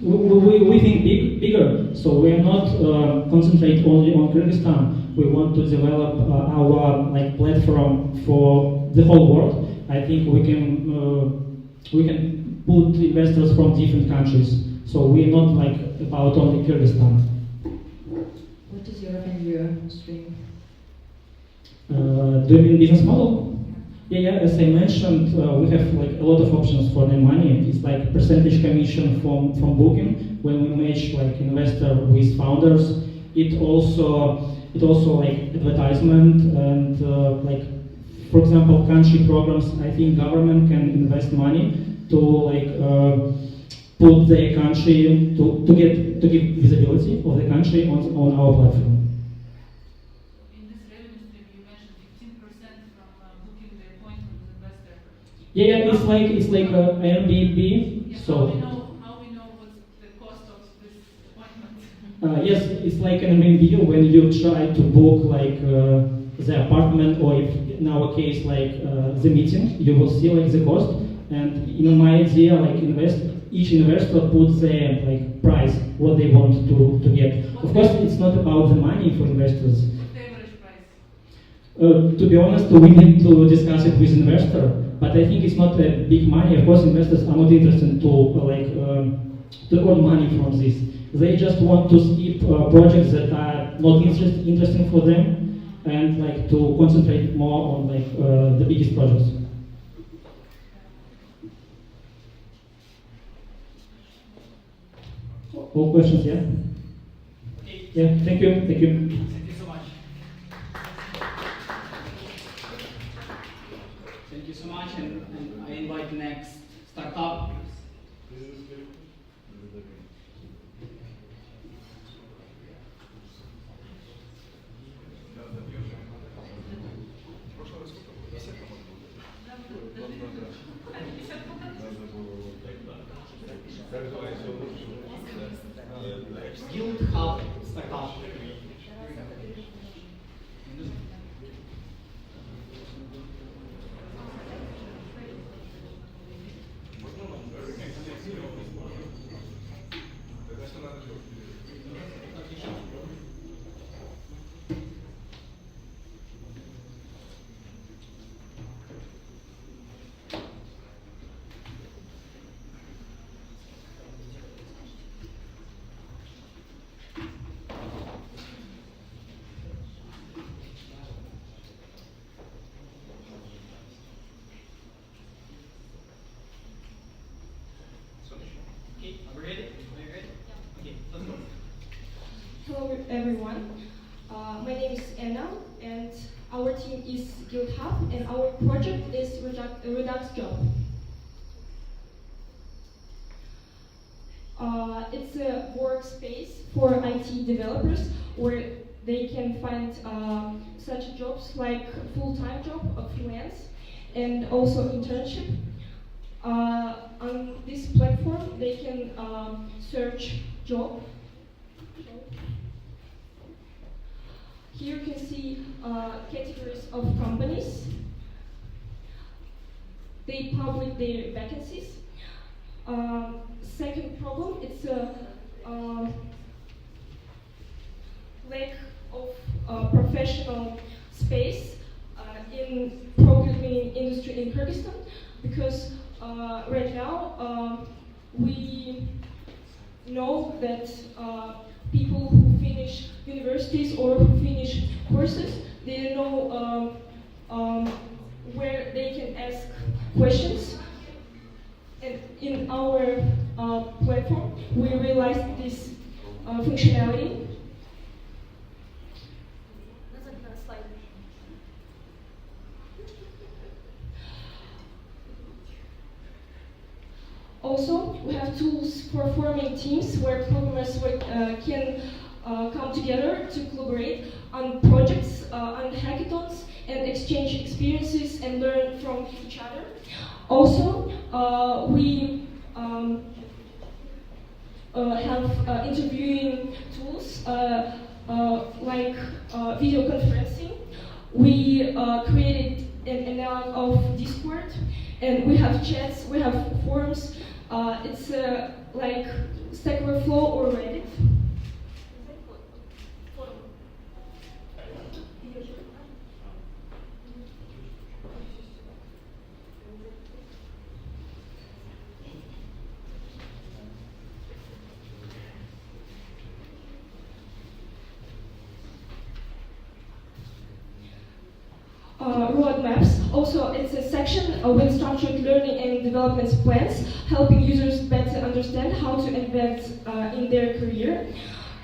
we think bigger. So we are not concentrate only on Kyrgyzstan. We want to develop our like platform for the whole world. I think we can put investors from different countries. So we're not like about only Kyrgyzstan. What is your revenue stream? Do you mean business model? Yeah. As I mentioned, we have like a lot of options for the money. It's like percentage commission from booking when we match like investor with founders. It also like advertisement and like, for example, country programs. I think government can invest money to like put the country to give visibility of the country on our platform. Yeah, it's like a Airbnb. Yeah, So how we know what's the cost of this appointment? yes, it's like an Airbnb when you try to book like the apartment, or if in our case like the meeting, you will see like the cost. And in my idea, like each investor puts their like price what they want to get. Of course, it's not about the money for investors. What's the average price? To be honest, we need to discuss it with investor. But I think it's not a big money. Of course, investors are not interested to earn money from this. They just want to skip projects that are not interesting for them, and like to concentrate more on like the biggest projects. All questions? Yeah. Yeah. Thank you. Thank you. Thank you so much. Thank you so much, and I invite the next startup. Guild Hub startup. Okay, are we ready? Are you ready? Yeah. Okay, let's go. Hello everyone, my name is Anna and our team is Guild Hub and our project is Redux Job. It's a workspace for IT developers where they can find such jobs like full-time job or freelance and also internship. On this platform they can search job. Here you can see categories of companies. They publish their vacancies. Second problem, it's a lack of professional space in programming industry in Kyrgyzstan, because right now we know that people who finish universities or who finish courses, they know where they can ask questions. And in our platform, we realized this functionality. Slide. Also, we have tools for forming teams where programmers can come together to collaborate on projects, on hackathons, and exchange experiences and learn from each other. Also, we have interviewing tools like video conferencing. We created an analog of Discord, and we have chats, we have forums It's like Stack Overflow or Reddit. Roadmaps. Also, it's a section with structured learning and development plans, helping users better understand how to invest in their career.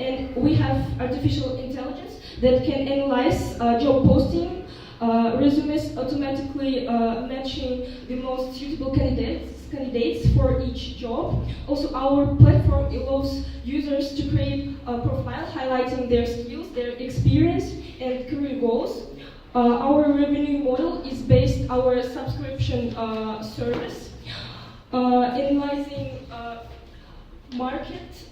And we have artificial intelligence that can analyze job posting, resumes, automatically matching the most suitable candidates for each job. Also, our platform allows users to create a profile highlighting their skills, their experience, and career goals. Our revenue model is based our subscription service. Analyzing market,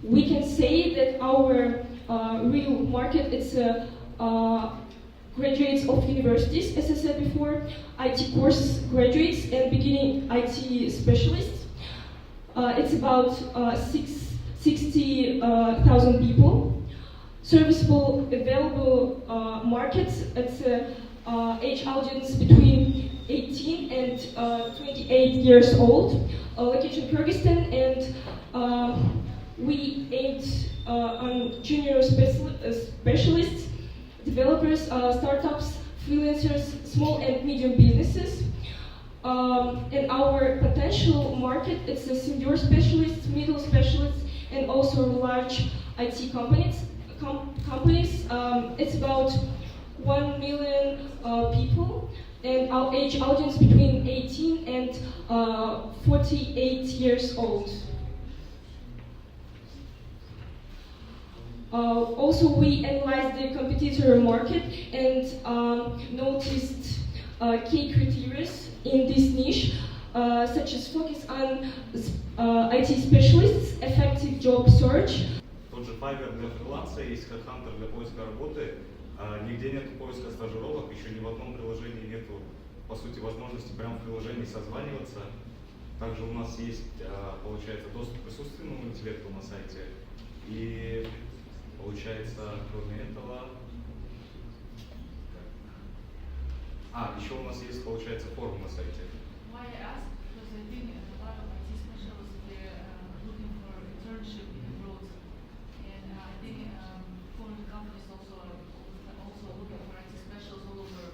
we can say that our real market is graduates of universities, as I said before, IT course graduates and beginning IT specialists. It's about 60,000 people. Serviceable available markets, it's age audience between 18 and 28 years old, location Kyrgyzstan, and we aimed on junior specialists, developers, startups, freelancers, small and medium businesses. And our potential market, it's the senior specialists, middle specialists, and also large IT companies. It's about 1 million people, and our age audience between 18 and 48 years old. Also, we analyzed the competitor market and noticed key criteria in this niche, such as focus on IT specialists, effective job search. Тот же Fiverr для фриланса, есть HeadHunter для поиска работы, нигде нет поиска стажировок, еще ни в одном приложении нету, по сути, возможности прямо в приложении созваниваться. Также у нас есть, получается, доступ к искусственному интеллекту на сайте, и получается, кроме этого, еще у нас есть, получается, форум на сайте. Why I ask? Because I think a lot of IT specialists, they're looking for internship abroad. And I think foreign companies also looking for IT specialists all over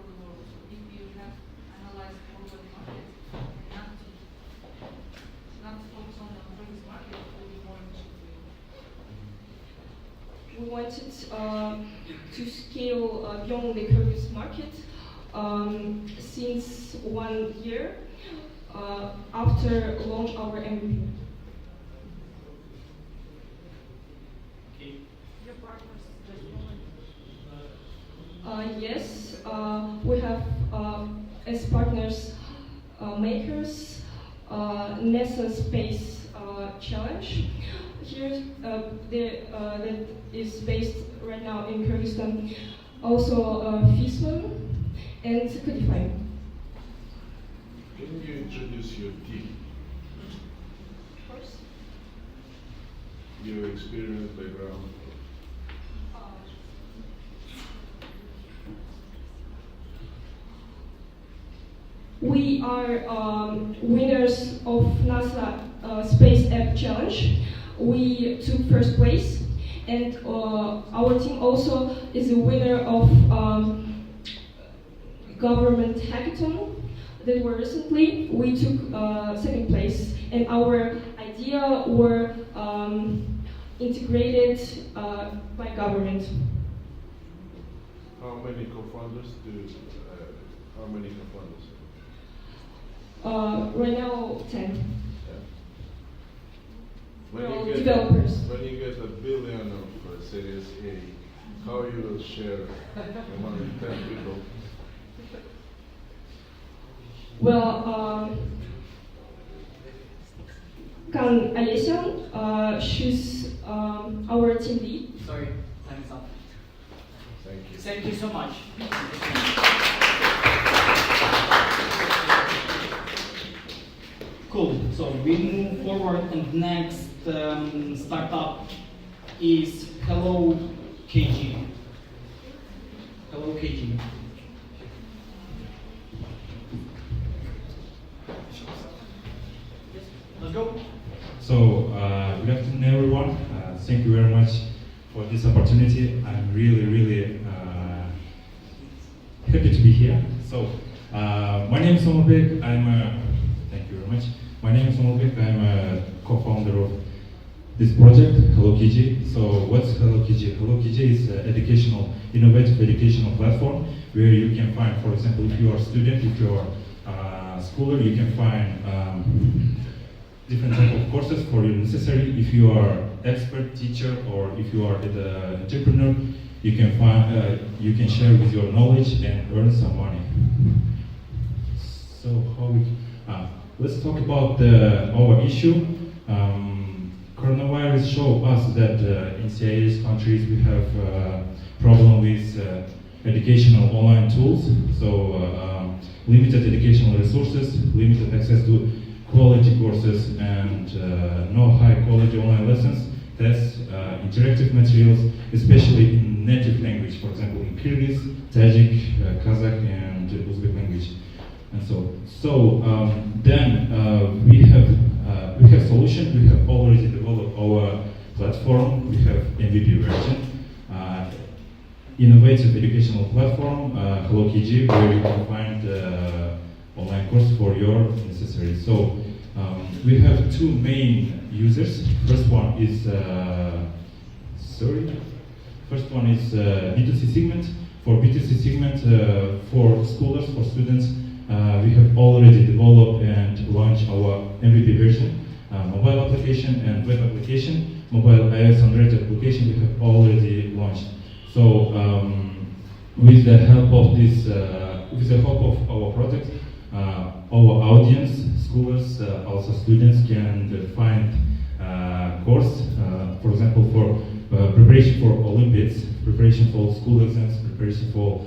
the world. So if you have analyzed all over the market, and not to focus on the Kyrgyz market, it will be more efficient for you. We wanted to scale beyond the Kyrgyz market since 1 year after launch our MVP. Yes, we have as partners makers NASA Space Challenge. Here, that is based right now in Kyrgyzstan. Also, FISMAN and Codify. Can you introduce your team? Of course. Your experience, background? We are winners of NASA Space App Challenge. We took first place, and our team also is a winner of government hackathon that were recently. We took second place, and our idea were integrated by government. How many co-founders how many co-founders? Right now, 10. When We're all you get developers. When you get $1 billion of Series A, how you will share among 10 people? Well, Kan Alesian, she's our team lead. Sorry, time is up. Thank you. Thank you so much. Cool. So we move forward, and next startup is Hello KG. Hello KG. Let's go. So, good afternoon, everyone. Thank you very much for this opportunity. I'm really happy to be here. So, my name is Omarbek. Thank you very much. My name is Omarbek. I'm a co-founder of this project, Hello KG. So, what's Hello KG? Hello KG is an innovative educational platform where you can find, for example, if you are a student, if you are a schooler, you can find different type of courses for you necessary. If you are expert teacher or if you are an entrepreneur, you can find you can share with your knowledge and earn some money. So let's talk about our issue. Coronavirus show us that in CIS countries we have problem with educational online tools. So limited educational resources, limited access to quality courses, and no high quality online lessons, tests, interactive materials, especially in native language, for example in Kyrgyz, Tajik, Kazakh, and Uzbek language. And then we have solution. We have already developed our platform. We have MVP version, innovative educational platform, Hello KG, where you can find online course for your necessary. So we have two main users. First one is B2C segment. For B2C segment, for scholars, for students, we have already developed and launched our MVP version, mobile application and web application. Mobile iOS Android application we have already launched. So with the help of our product, our audience, scholars, also students can find course, for example, for preparation for Olympiads, preparation for school exams, preparation for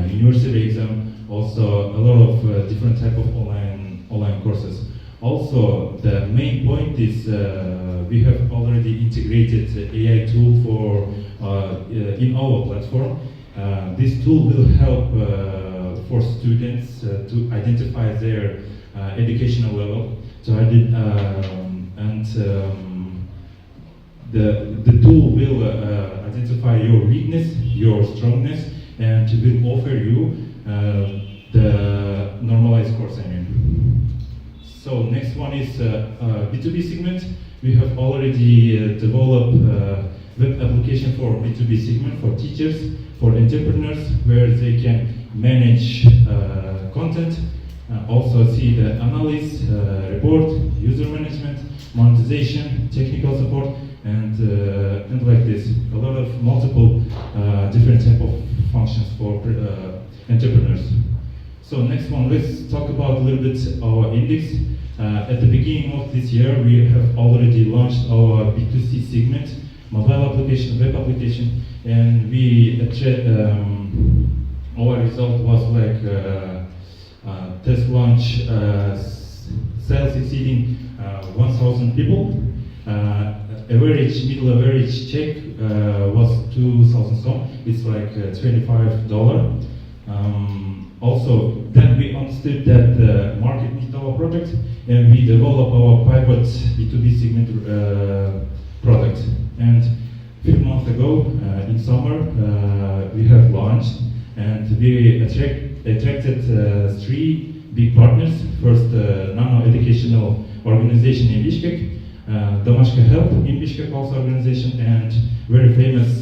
university exam, also a lot of different type of online courses. Also, the main point is we have already integrated AI tool in our platform. This tool will help for students to identify their educational level, the tool will identify your weakness, your strongness, and will offer you the normalized course. So next one is B2B segment. We have already developed web application for B2B segment for teachers, for entrepreneurs, where they can manage content, also see the analysis, report, user management, monetization, technical support, and like this. A lot of multiple different type of functions for entrepreneurs. So next one, let's talk about a little bit our index. At the beginning of this year, we have already launched our B2C segment, mobile application, web application, and our result was like test launch sales exceeding 1,000 people. Middle average check was 2,000 song. It's like $25. Also, then we understood that the market needs our product, and we developed our pivot B2B segment product. And a few months ago, in summer, we have launched, and we attracted 3 big partners. First, Nano Educational Organization in Bishkek, Domashka Help in Bishkek also organization, and very famous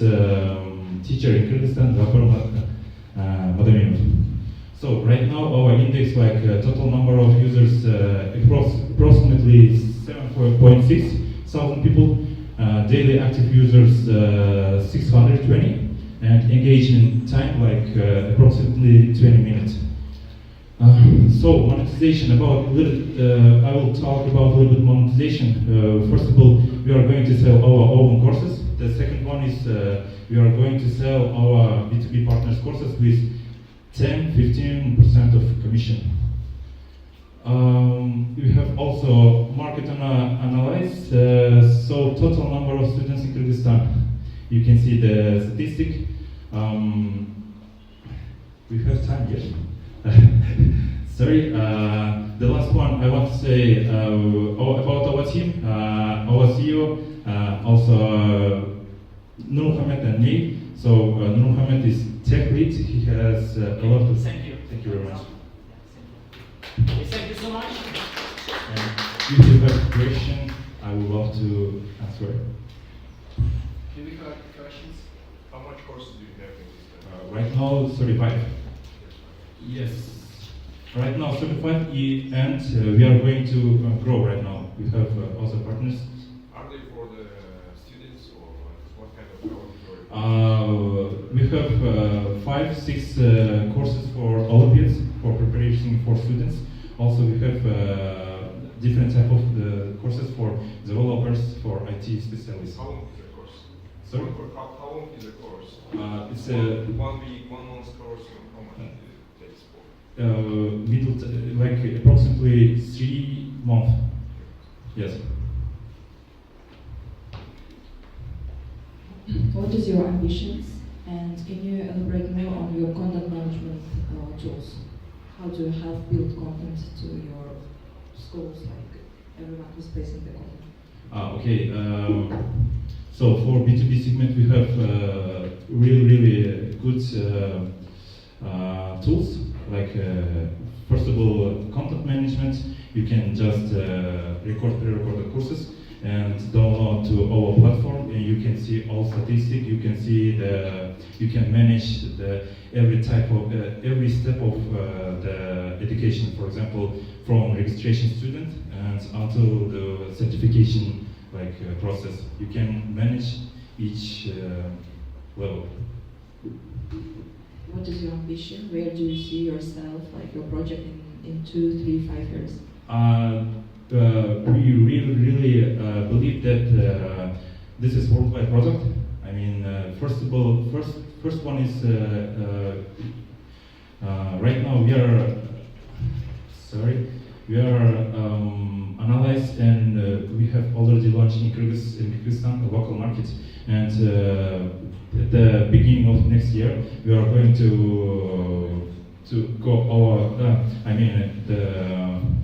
teacher in Kyrgyzstan, Madaminov. So right now our index, like total number of users, approximately 7.6 thousand people, daily active users 620, and engagement time like approximately 20 minutes. So monetization, I will talk about a little bit monetization. First of all, we are going to sell our own courses. The second one is we are going to sell our B2B partners courses with 10-15% of commission. We have also market analysis, so total number of students in Kyrgyzstan. You can see the statistic. We have time yet. Sorry, the last one I want to say about our team, our CEO, also Nur Mohammed and me. So Nur Mohammed is tech lead. He has a lot of. Thank you. Thank you very much. Thank you so much. And if you have a question, I would love to answer it. Do we have questions? How much courses do you have in this? Right now, 35. Yes. Right now, 35, and we are going to grow right now. We have other partners. Are they for the students or what kind of auditory? We have 5-6 courses for Olympiads, for preparation for students. Also, we have different type of courses for developers, for IT specialists. How long is the course? Sorry? How long is the course? It's 1 week, 1 month course. How much it takes for? Like approximately 3 months. Yes. What is your ambitions, and can you elaborate more on your content management tools? How do you help build content to your schools, like everyone who's placing the content? Okay. So for B2B segment, we have really good tools. Like first of all, content management. You can just record pre-recorded courses and download to our platform, and you can see all statistics. You can see you can manage every type of every step of the education. For example, from registration student and until the certification process. You can manage each level. What is your ambition? Where do you see yourself, like your project in 2, 3, 5 years? We really believe that this is worldwide product. I mean, first of all, first one is right now we are analyzed, and we have already launched in Kyrgyzstan a local market, and at the beginning of next year we are going to go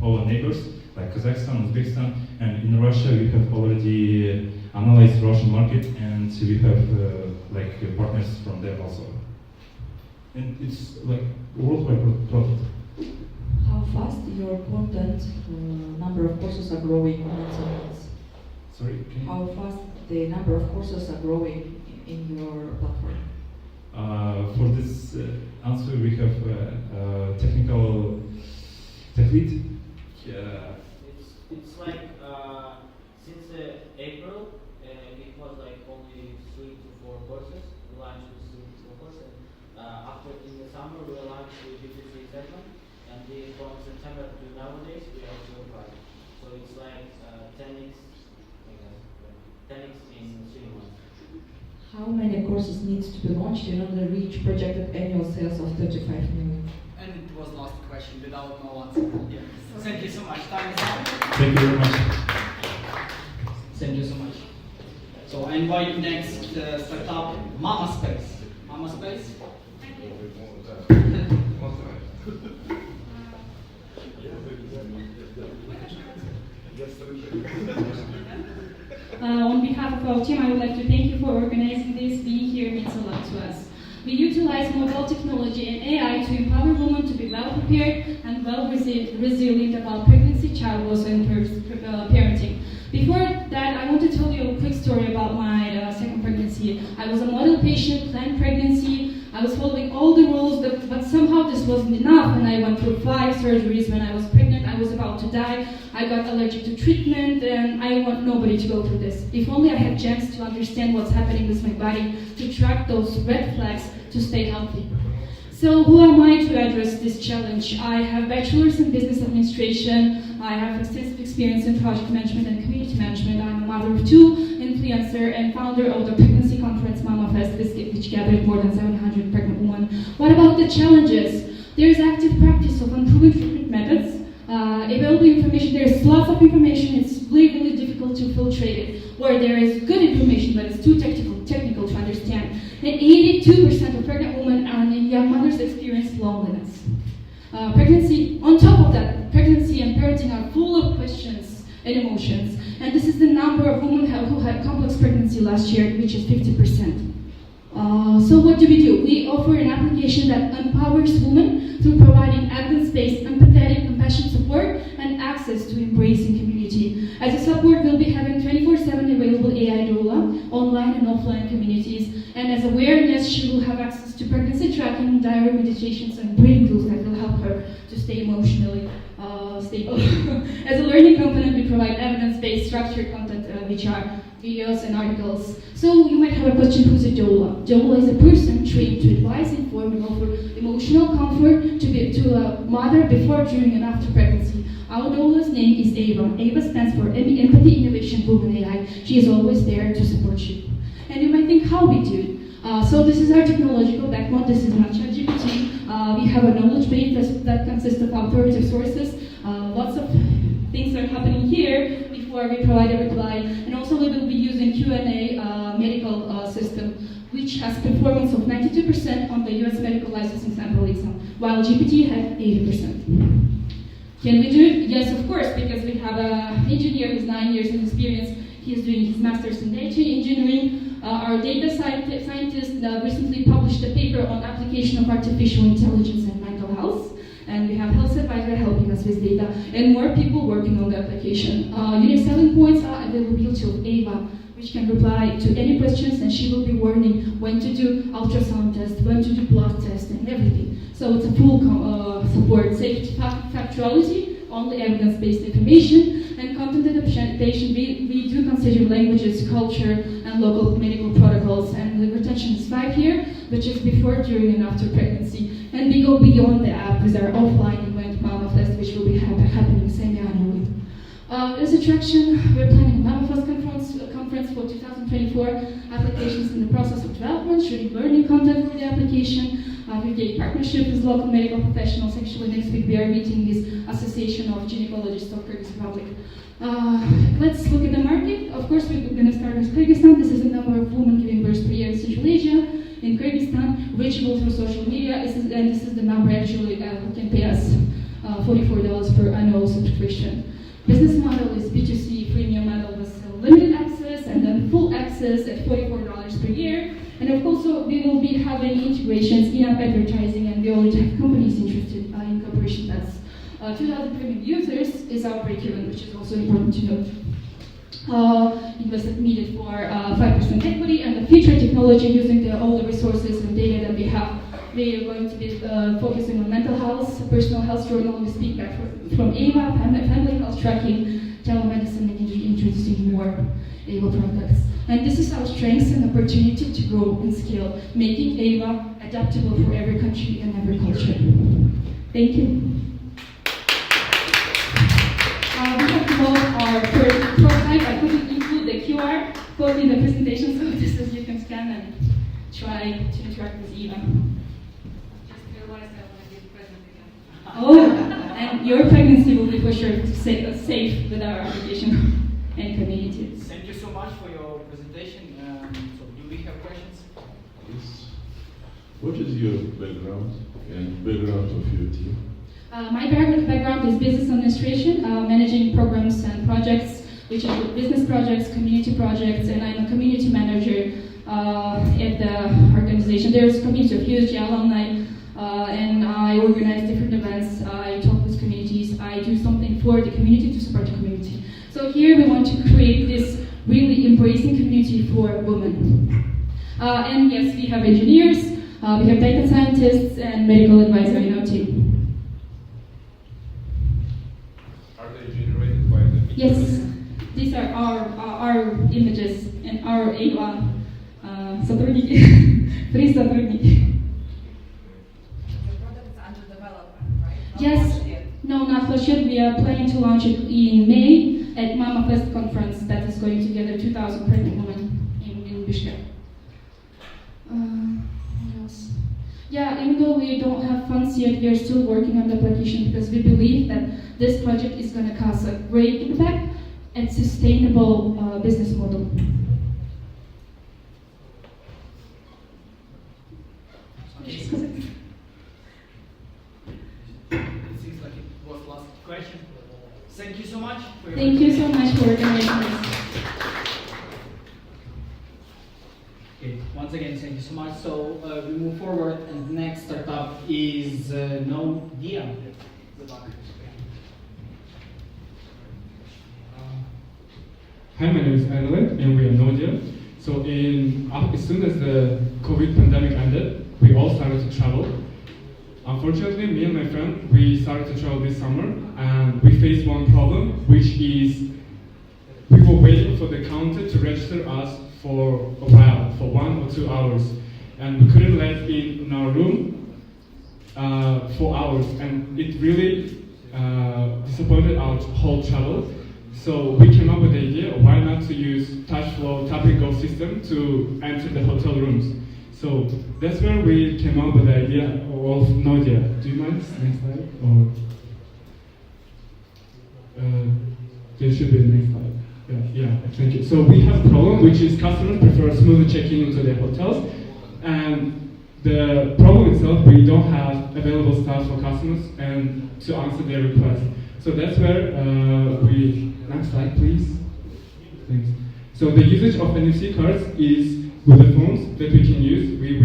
our neighbors like Kazakhstan, Uzbekistan, and in Russia we have already analyzed Russian market, and we have partners from there also. And it's like worldwide product. How fast your content number of courses are growing on internet? Sorry? How fast the number of courses are growing in your platform? For this answer, we have technical tech lead. It's like since April, it was like only 3 to 4 courses. We launched with 3 to 4 courses. After in the summer, we launched with B2C segment, and from September to nowadays, we are still 5. So it's like 10x, I guess, 10x in 3 months. How many courses needs to be launched in order to reach projected annual sales of 35 million? And it was last question without no answer. Yeah. Thank you so much. Time is up. Thank you very much. Thank you so much. So I invite next startup, Mama Space. Mama Space. On behalf of our team, I would like to thank you for organizing this. Being here means a lot to us. We utilize mobile technology and AI to empower women to be well prepared and well resilient about pregnancy, childbirth, and parenting. Before that, I want to tell you a quick story about my second pregnancy. I was a model patient, planned pregnancy. I was following all the rules, but somehow this wasn't enough, and I went through 5 surgeries when I was pregnant. I was about to die. I got allergic to treatment, and I want nobody to go through this. If only I had a chance to understand what's happening with my body, to track those red flags, to stay healthy. So who am I to address this challenge? I have bachelor's in business administration. I have extensive experience in project management and community management. I'm a mother of 2, influencer, and founder of the pregnancy conference Mama Fest, which gathered more than 700 pregnant women. What about the challenges? There is active practice of unproven treatment methods, available information. There's lots of information. It's really, really difficult to filtrate it. Or there is good information, but it's too technical to understand. And 82% of pregnant women and young mothers experience loneliness. Pregnancy, on top of that, pregnancy and parenting are full of questions and emotions. And this is the number of women who had complex pregnancy last year, which is 50%. So what do? We offer an application that empowers women through providing evidence-based, empathetic, compassionate support and access to embracing community. As a support, we'll be having 24/7 available AI doula, online and offline communities. And as awareness, she will have access to pregnancy tracking, diary meditations, and breathing tools that will help her to stay emotionally stable. As a learning component, we provide evidence-based structured content, which are videos and articles. So you might have a question, who's a doula? Doula is a person trained to advise, inform, and offer emotional comfort to a mother before, during, and after pregnancy. Our doula's name is Ava. Ava stands for Empathy, Innovation, Women AI. She is always there to support you. And you might think, how we do it? So this is our technological backbone. This is not ChatGPT. We have a knowledge base that consists of authoritative sources. Lots of things are happening here before we provide a reply. And also we will be using Q&A medical system, which has performance of 92% on the US medical licensing sample exam, while GPT had 80%. Can we do it? Yes, of course, because we have an engineer who's 9 years of experience. He is doing his master's in data engineering. Our data scientist recently published a paper on application of artificial intelligence and mental health. And we have health advisor helping us with data, and more people working on the application. Unique selling points are availability of Ava, which can reply to any questions, and she will be warning when to do ultrasound test, when to do blood test, and everything. So it's a full support, safety, factuality, only evidence-based information, and content adaptation. We do consider languages, culture, and local medical protocols, and the retention is 5 years, which is before, during, and after pregnancy. And we go beyond the app with our offline event, Mama Fest, which will be happening semi-annually. As attraction, we're planning a Mama Fest conference for 2024. Applications in the process of development, shooting learning content for the application. We did partnership with local medical professionals. Actually, next week we are meeting with Association of Gynecologists of Kyrgyz Republic. Let's look at the market. Of course, we're going to start with Kyrgyzstan. This is the number of women giving birth per year in Central Asia. In Kyrgyzstan, reachable through social media. This is the number actually who can pay us $44 per annual subscription. Business model is B2C premium model with limited access and then full access at $44 per year. And of course, we will be having integrations in-app advertising, and we already have companies interested in cooperation. That's 2,000 premium users is our break-even, which is also important to note. Investment needed for 5% equity, and the future technology using all the resources and data that we have. We are going to be focusing on mental health, personal health journal. We speak back from Ava, family health tracking, telemedicine, and introducing more Ava products. And this is our strength and opportunity to grow and scale, making Ava adaptable for every country and every culture. Thank you. We have developed our first prototype. I couldn't include the QR code in the presentation, so this is you can scan and try to interact with Eva. Just realized I want to be present again. Oh, and your pregnancy will be for sure safe with our application and community. Thank you so much for your presentation. So do we have questions? Yes. What is your background and background of your team? My background is business administration, managing programs and projects, which include business projects, community projects, and I'm a community manager at the organization. There's a community of USG alumni, and I organize different events. I talk with communities. I do something for the community to support the community. So here we want to create this really embracing community for women. And yes, we have engineers, we have data scientists, and medical advisor in our team. Yes, these are our images and our Ava сотрудники, free сотрудники. The product is under development, right? Yes, no, not launched yet. We are planning to launch it in May at Mama Fest conference that is going to gather 2,000 pregnant women in Bishkek. What else? Yeah, in though we don't have funds yet, we are still working on the application because we believe that this project is going to cause a great impact and sustainable business model. Okay. It seems like it was last question. Thank you so much. Thank you so much for organizing this. Okay. Once again, thank you so much. So we move forward, and the next startup is No Dia. Hi, my name is Annalyn, and we are Nodia. So as soon as the COVID pandemic ended, we all started to travel. Unfortunately, me and my friend, we started to travel this summer, and we faced one problem, which is we were waiting for the counter to register us for a while, for 1 or 2 hours, and we couldn't let in our room for hours, and it really disappointed our whole travel. So we came up with the idea of why not to use touch flow tap and go system to enter the hotel rooms. So that's where we came up with the idea of Nodia. Do you mind? Next slide. Or there should be a next slide. Yeah, thank you. So we have a problem, which is customers prefer smoothly checking into their hotels, and the problem itself, we don't have available staff for customers and to answer their requests. So that's where next slide please. Thanks. So the usage of NFC cards is with the phones that we can use. We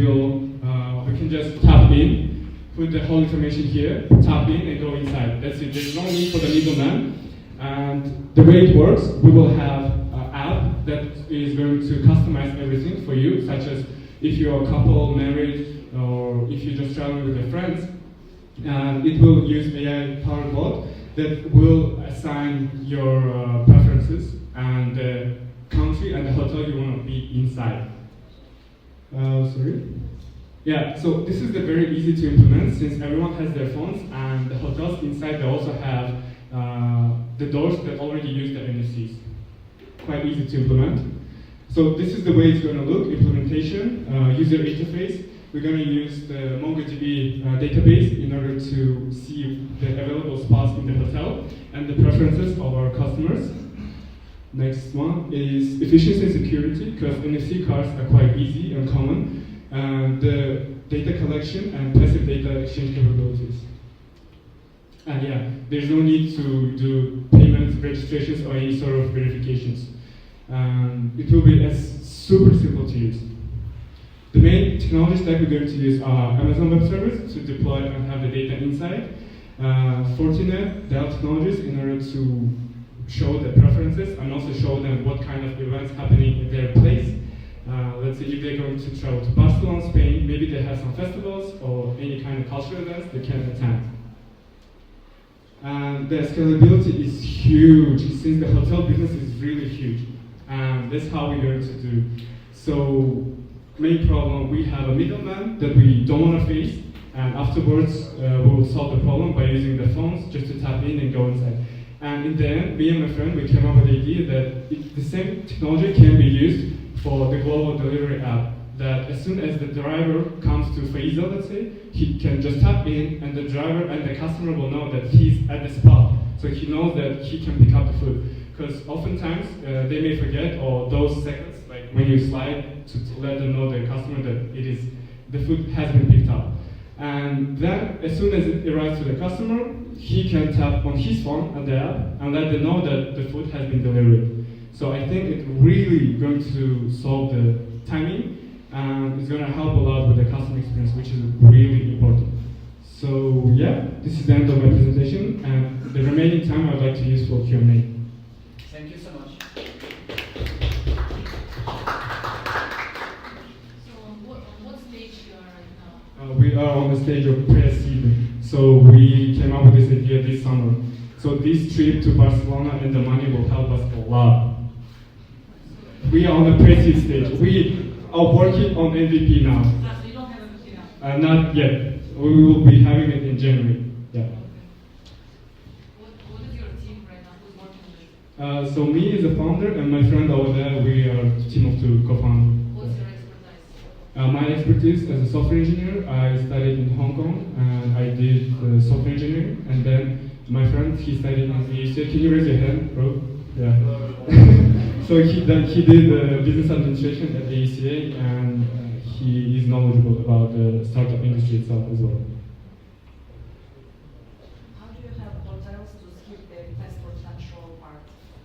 can just tap in, put the whole information here, tap in and go inside. That's it. There's no need for the middleman. And the way it works, we will have an app that is going to customize everything for you, such as if you're a couple, married, or if you're just traveling with your friends. And it will use AI-powered bot that will assign your preferences and the country and the hotel you want to be inside. Sorry? Yeah, so this is very easy to implement since everyone has their phones, and the hotels inside, they also have the doors that already use the NFCs. Quite easy to implement. So this is the way it's going to look, implementation, user interface. We're going to use the MongoDB database in order to see the available spots in the hotel and the preferences of our customers. Next one is efficiency and security, because NFC cards are quite easy and common. The data collection and passive data exchange capabilities. And yeah, there's no need to do payments, registrations, or any sort of verifications. It will be super simple to use. The main technologies that we're going to use are Amazon Web Service to deploy and have the data inside, Fortinet, Dell Technologies in order to show the preferences and also show them what kind of events happening in their place. Let's say if they're going to travel to Barcelona, Spain, maybe they have some festivals or any kind of cultural events they can attend. And the scalability is huge since the hotel business is really huge. And that's how we're going to do. So, main problem, we have a middleman that we don't want to face, and afterwards we will solve the problem by using the phones just to tap in and go inside. And in the end, me and my friend, we came up with the idea that the same technology can be used for the global delivery app. That as soon as the driver comes to Faisal, let's say, he can just tap in, and the driver and the customer will know that he's at the spot. So he knows that he can pick up the food. Because oftentimes they may forget, or those seconds, like when you slide, to let them know, the customer, that the food has been picked up. And then, as soon as it arrives to the customer, he can tap on his phone at the app and let them know that the food has been delivered. So I think it's really going to solve the timing, and it's going to help a lot with the customer experience, which is really important. So yeah, this is the end of my presentation, and the remaining time I'd like to use for Q&A. Thank you so much. So on what stage you are right now? We are on the stage of pre-seed. So we came up with this idea this summer. So this trip to Barcelona and the money will help us a lot. We are on the pre-seed stage. We are working on MVP now. So you don't have MVP now? Not yet. We will be having it in January. Yeah. What is your team right now? Who's working on it? So me as a founder and my friend over there, we are a team of 2 co-founders. What's your expertise? My expertise as a software engineer, I studied in Hong Kong and I did software engineering. And then my friend, he studied in AECA. Can you raise your hand, bro? Yeah. So he did business administration at AECA, and he is knowledgeable about the startup industry itself as well. How do you help hotels to skip the passport control part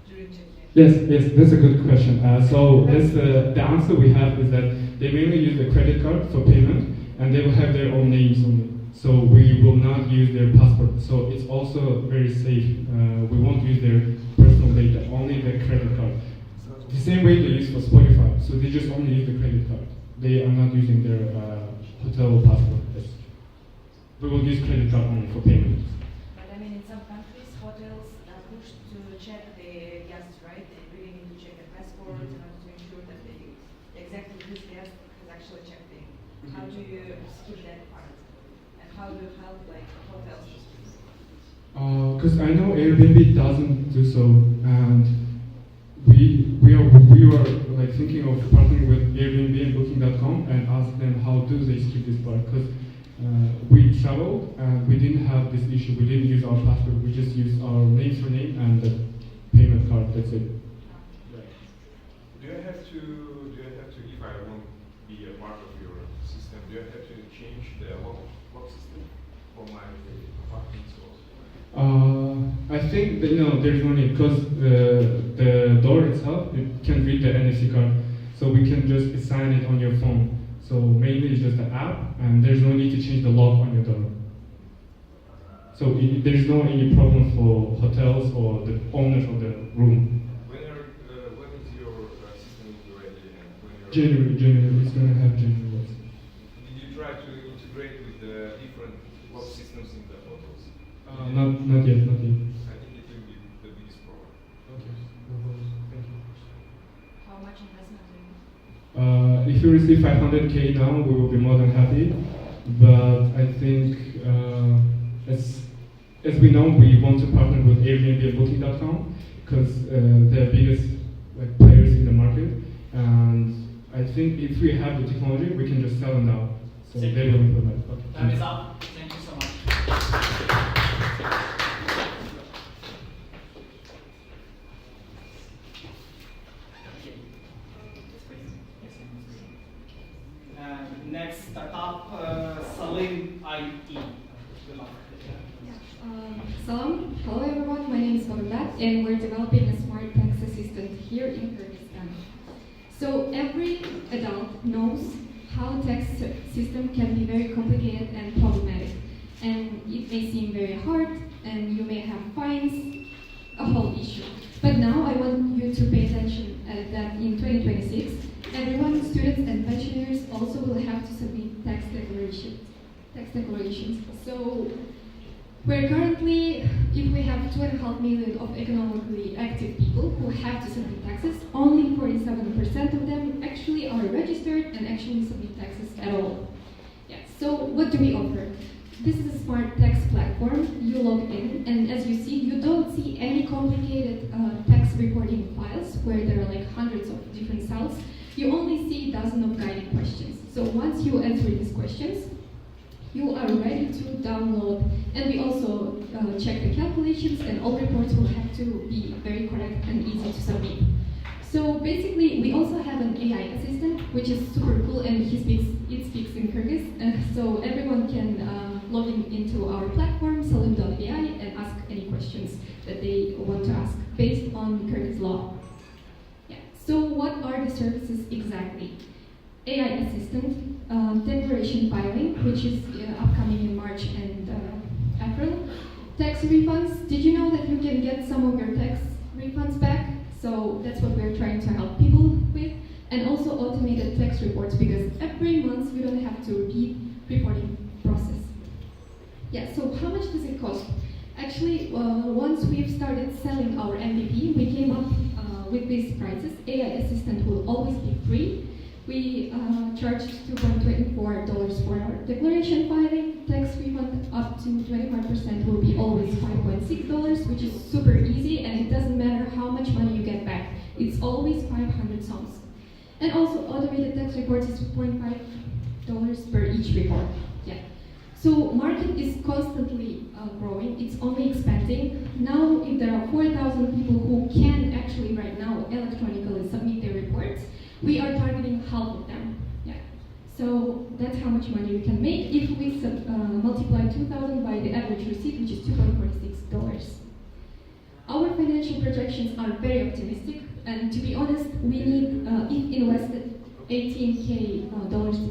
during check-in? Yes, that's a good question. So the answer we have is that they mainly use the credit card for payment, and they will have their own names on it. So we will not use their passport. So it's also very safe. We won't use their personal data, only the credit card. The same way they use for Spotify. So they just only use the credit card. They are not using their hotel passport. Yes. We will use credit card only for payment. But I mean, in some countries, hotels are pushed to check the guests, right? They really need to check the passport in order to ensure that they exactly this guest has actually checked in. How do you skip that part? And how do you help like hotels to skip it? Because I know Airbnb doesn't do so, and we are like thinking of partnering with Airbnb and Booking.com and ask them how do they skip this part. Because we traveled and we didn't have this issue. We didn't use our passport. We just used our name for name and the payment card. That's it. Do you have to, if I want to be a part of your system, do you have to change the lock system for my apartments or? I think that, no, there's no need because the door itself, it can read the NFC card, so we can just assign it on your phone. So mainly it's just the app, and there's no need to change the lock on your door. So there's no any problem for hotels or the owners of the room. When is your system ready? And when January, it's gonna have January. Did you try to integrate with the different lock systems in the hotels? Not yet. I think it will be the biggest problem. Okay. Thank you. How much investment do you need? If you receive 500K now, we will be more than happy. But I think as we know, we want to partner with Airbnb and Booking.com because they're biggest players in the market. And I think if we have the technology, we can just sell them now. So they will implement. Okay. Time is up. Thank you so much. Next startup, Salim IE. Good luck. Salam. Hello everyone, my name is Baghdad and we're developing a smart tax assistant here in Kyrgyzstan. So every adult knows how tax system can be very complicated and problematic. And it may seem very hard and you may have fines, a whole issue. But now I want you to pay attention that in 2026, everyone, students and pensioners also will have to submit tax declarations. So we're currently, if we have 2.5 million of economically active people who have to submit taxes, only 47% of them actually are registered and actually submit taxes at all. Yeah. So what do we offer? This is a smart tax platform. You log in, and as you see, you don't see any complicated tax reporting files where there are like hundreds of different cells. You only see dozens of guiding questions. So once you answer these questions, you are ready to download. And we also check the calculations, and all reports will have to be very correct and easy to submit. So basically, we also have an AI assistant, which is super cool, and it speaks in Kyrgyz. So everyone can log into our platform, salim.ai, and ask any questions that they want to ask based on Kyrgyz law. Yeah. So what are the services exactly? AI assistant, declaration filing, which is upcoming in March and April. Tax refunds. Did you know that you can get some of your tax refunds back? So that's what we're trying to help people with. And also automated tax reports, because every month you don't have to repeat reporting process. Yeah, so how much does it cost? Actually, once we've started selling our MVP, we came up with these prices. AI assistant will always be free. We charge $2.24 for our declaration filing. Tax refund up to 25% will be always $5.6, which is super easy, and it doesn't matter how much money you get back. It's always 500 soms. And also automated tax reports is $2.5 per each report. Yeah. So market is constantly growing. It's only expanding. Now, if there are 4,000 people who can actually right now electronically submit their reports, we are targeting half of them. Yeah. So that's how much money we can make if we multiply 2,000 by the average receipt, which is $2.46. Our financial projections are very optimistic, and to be honest, we need, if invested $18K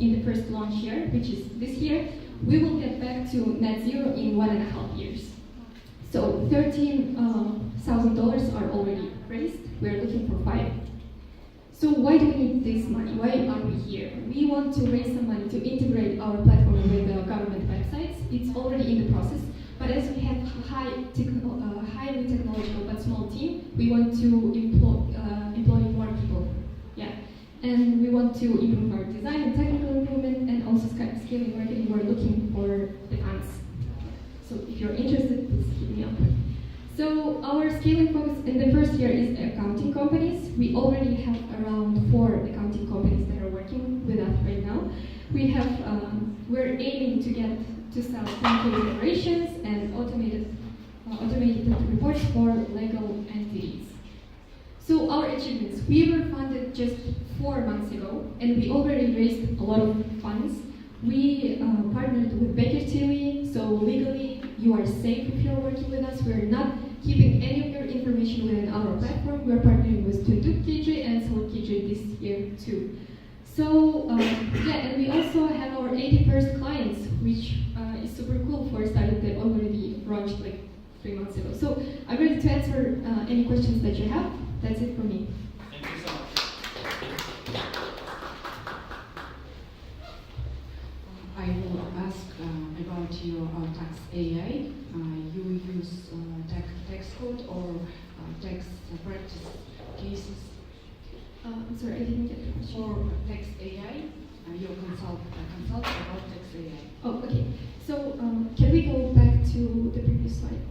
in the first launch year, which is this year, we will get back to net zero in 1.5 years. So $13,000 are already raised. We're looking for 5. So why do we need this money? Why are we here? We want to raise some money to integrate our platform with the government websites. It's already in the process. But as we have a highly technological but small team, we want to employ more people. Yeah. And we want to improve our design and technical improvement, and also scaling marketing. We're looking for the funds. So if you're interested, please hit me up. So our scaling focus in the first year is accounting companies. We already have around 4 accounting companies that are working with us right now. We're aiming to get to sell clinical declarations and automated reports for legal entities. So our achievements, we were funded just 4 months ago, and we already raised a lot of funds. We partnered with Baker Tilly, so legally you are safe if you're working with us. We're not keeping any of your information within our platform. We're partnering with Tunduk KJ and Solid KJ this year too. So and we also have our 81st clients, which is super cool for a startup that already launched like 3 months ago. So I'm ready to answer any questions that you have. That's it for me. Thank you so much. I will ask about your tax AI. You use tax code or tax practice cases? I'm sorry, I didn't get the question. For tax AI, you consult about tax AI. Oh, okay. So can we go back to the previous slide?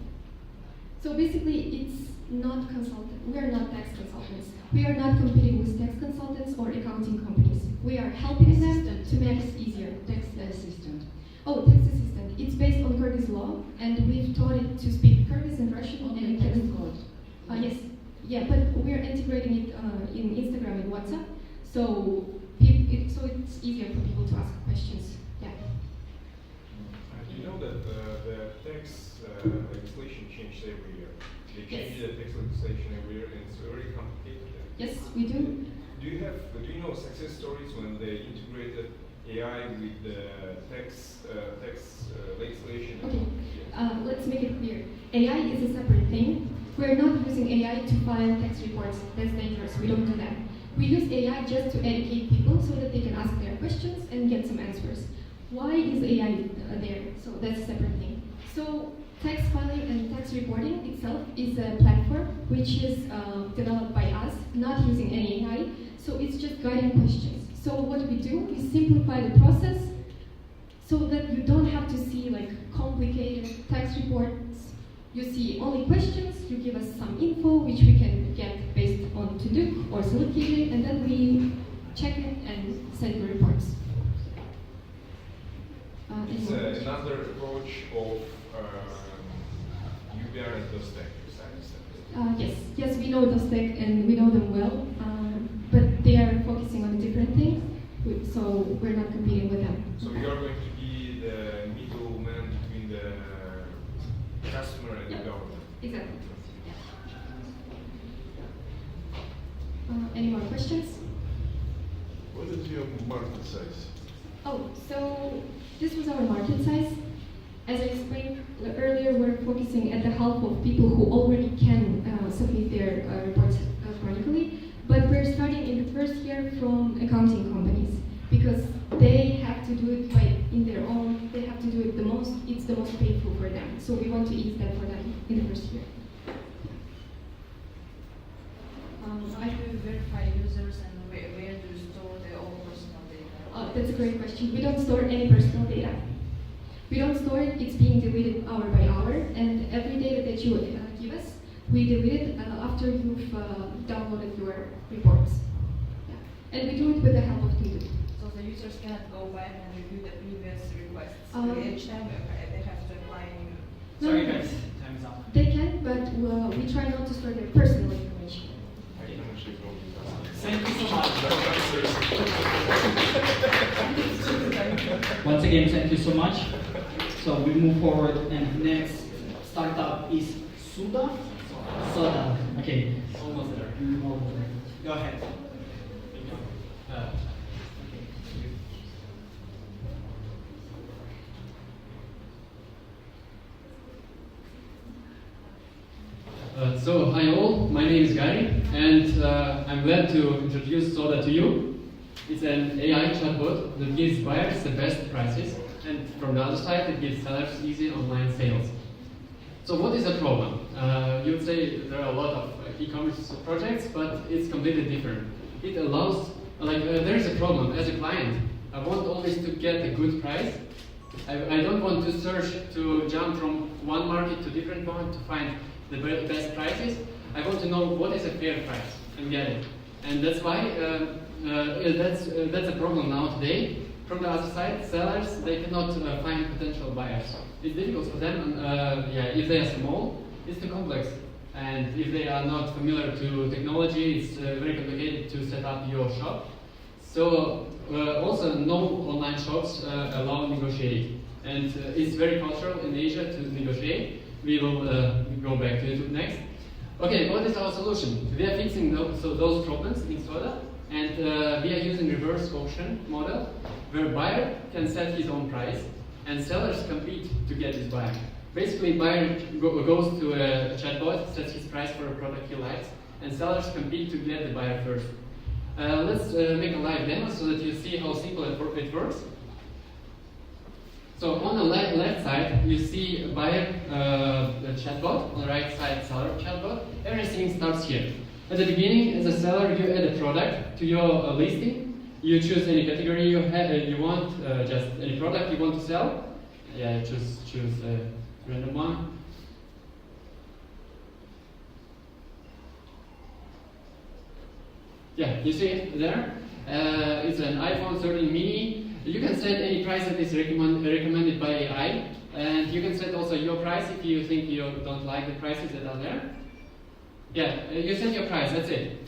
So basically, it's not consultant. We are not tax consultants. We are not competing with tax consultants or accounting companies. We are helping them to make it easier. Tax assistant. Oh, tax assistant. It's based on Kyrgyz law, and we've taught it to speak Kyrgyz and Russian and tax code. Yes. Yeah, but we're integrating it in Instagram and WhatsApp, so it's easier for people to ask questions. Yeah. You know that the tax legislation changes every year. They change the tax legislation every year, and it's very complicated. Yes, we do. Do you know success stories when they integrated AI with the tax legislation? Okay. Let's make it clear. AI is a separate thing. We're not using AI to file tax reports. That's dangerous. We don't do that. We use AI just to educate people so that they can ask their questions and get some answers. Why is AI there? So that's a separate thing. So tax filing and tax reporting itself is a platform which is developed by us, not using any AI. So it's just guiding questions. So what we do is simplify the process so that you don't have to see like complicated tax reports. You see only questions, you give us some info which we can get based on Tunduk or Solid KJ, and then we check it and send the reports. It's another approach of UBR and Dostek. Yes, we know Dostek and we know them well, but they are focusing on different things, so we're not competing with them. So you are going to be the middleman between the customer and the government. Exactly. Any more questions? What is your market size? Oh, so this was our market size. As I explained earlier, we're focusing at the half of people who already can submit their reports electronically, but we're starting in the first year from accounting companies because they have to do it in their own. They have to do it the most. It's the most painful for them. So we want to ease that for them in the first year. How do you verify users and where do you store their own personal data? That's a great question. We don't store any personal data. We don't store it. It's being deleted hour by hour, and every data that you give us, we delete it after you've downloaded your reports. Yeah. and we do it with the help of Twitter. So the users cannot go back and review the previous requests. Each time they have to apply new. Sorry guys, time is up. They can, but we try not to store their personal information. Thank you so much. Once again, thank you so much. So we move forward, and next startup is Soda. Okay, almost there. Almost there. Go ahead. So, hi all, my name is Gary, and I'm glad to introduce Soda to you. It's an AI chatbot that gives buyers the best prices, and from the other side, it gives sellers easy online sales. So what is the problem? You would say there are a lot of e-commerce projects, but it's completely different. It allows, there's a problem. As a client, I want always to get a good price. I don't want to search to jump from one market to different one to find the best prices. I want to know what is a fair price and get it. And that's why that's a problem now today. From the other side, sellers, they cannot find potential buyers. It's difficult for them, if they are small, it's too complex. And if they are not familiar to technology, it's very complicated to set up your shop. So also no online shops allow negotiating. And it's very cultural in Asia to negotiate. We will go back to it next. Okay, what is our solution? We are fixing those problems in Soda, and we are using reverse auction model, where buyer can set his own price, and sellers compete to get this buyer. Basically, buyer goes to a chatbot, sets his price for a product he likes, and sellers compete to get the buyer first. Let's make a live demo so that you see how simple it works. So on the left side, you see a buyer chatbot, on the right side, seller chatbot. Everything starts here. At the beginning, as a seller, you add a product to your listing. You choose any category you want, just any product you want to sell. Yeah, choose a random one. Yeah, you see it there? It's an iPhone 13 mini. You can set any price that is recommended by AI, and you can set also your price if you think you don't like the prices that are there. Yeah, you set your price, that's it.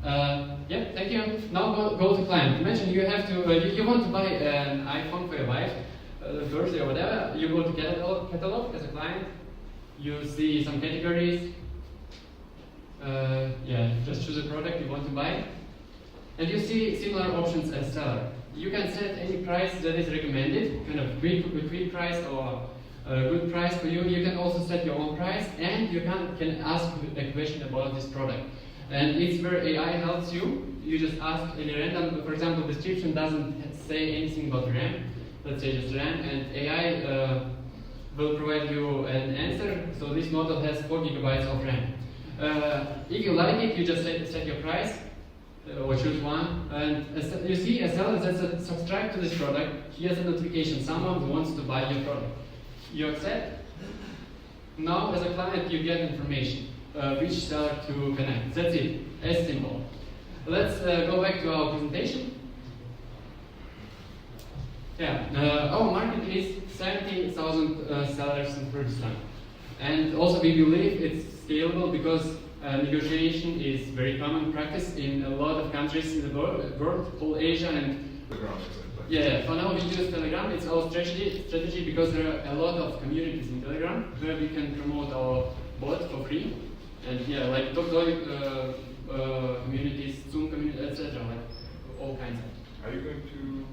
Yeah, thank you. Now go to client. Imagine you have to, you want to buy an iPhone for your wife, Thursday or whatever. You go to catalog as a client. You see some categories. Yeah, just choose a product you want to buy. And you see similar options as seller. You can set any price that is recommended, kind of quick price or a good price for you. You can also set your own price, and you can ask a question about this product. And it's where AI helps you. You just ask any random, for example, description doesn't say anything about RAM. Let's say just RAM, and AI will provide you an answer. So this model has 4 gigabytes of RAM. If you like it, you just set your price. Or choose one, and you see a seller that subscribes to this product, he has a notification, someone wants to buy your product. You accept. Now as a client you get information, which seller to connect. That's it, as simple. Let's go back to our presentation. Yeah, our market is 70,000 sellers in Kyrgyzstan. And also we believe it's scalable because negotiation is very common practice in a lot of countries in the world, whole Asia and yeah. For now we use Telegram. It's our strategy because there are a lot of communities in Telegram where we can promote our bot for free, and yeah, like TokToy communities, Zoom community, etc. Like all kinds. Are you going to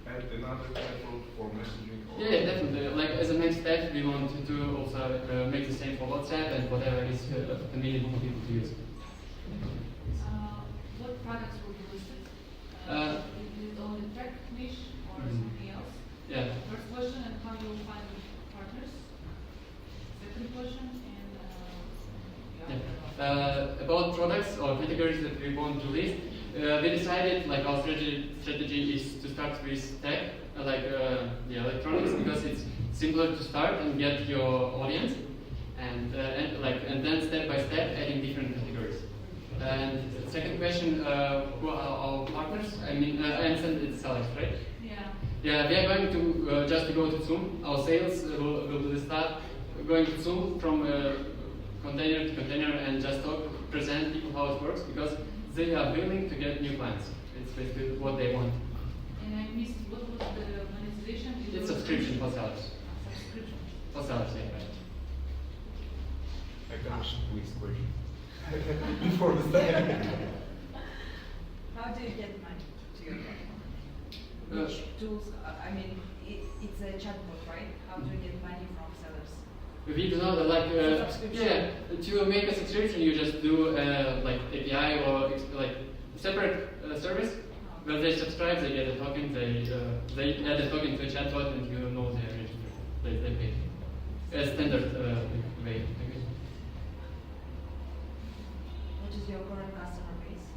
add another platform for messaging? Yeah, definitely. Like as a next step, we want to also make the same for WhatsApp and whatever is convenient for people to use. What products will be listed? Is it only tech niche or something else? Yeah. First question, and how you will find partners? Second question, and about products or categories that we want to list, we decided like our strategy is to start with tech, electronics, because it's simpler to start and get your audience, and then step by step adding different categories. And the second question, who are our partners? I mean, I understand it's sellers, right? Yeah. Yeah, we are going to just to go to Zoom. Our sales will do the start going to Zoom from container to container and just talk, present people how it works, because they are willing to get new clients. It's basically what they want. And I missed, what was the monetization? It's subscription for sellers. Subscription. For sellers, yeah, right. I can please question. Before the start. How do you get money to your platform? Which tools, I mean, it's a chatbot, right? How do you get money from sellers? We do not yeah, to make a subscription you just do like API or like separate service. When they subscribe, they get a token. They add a token to a chatbot, and you know they are registered. They pay a standard way. What is your current customer base?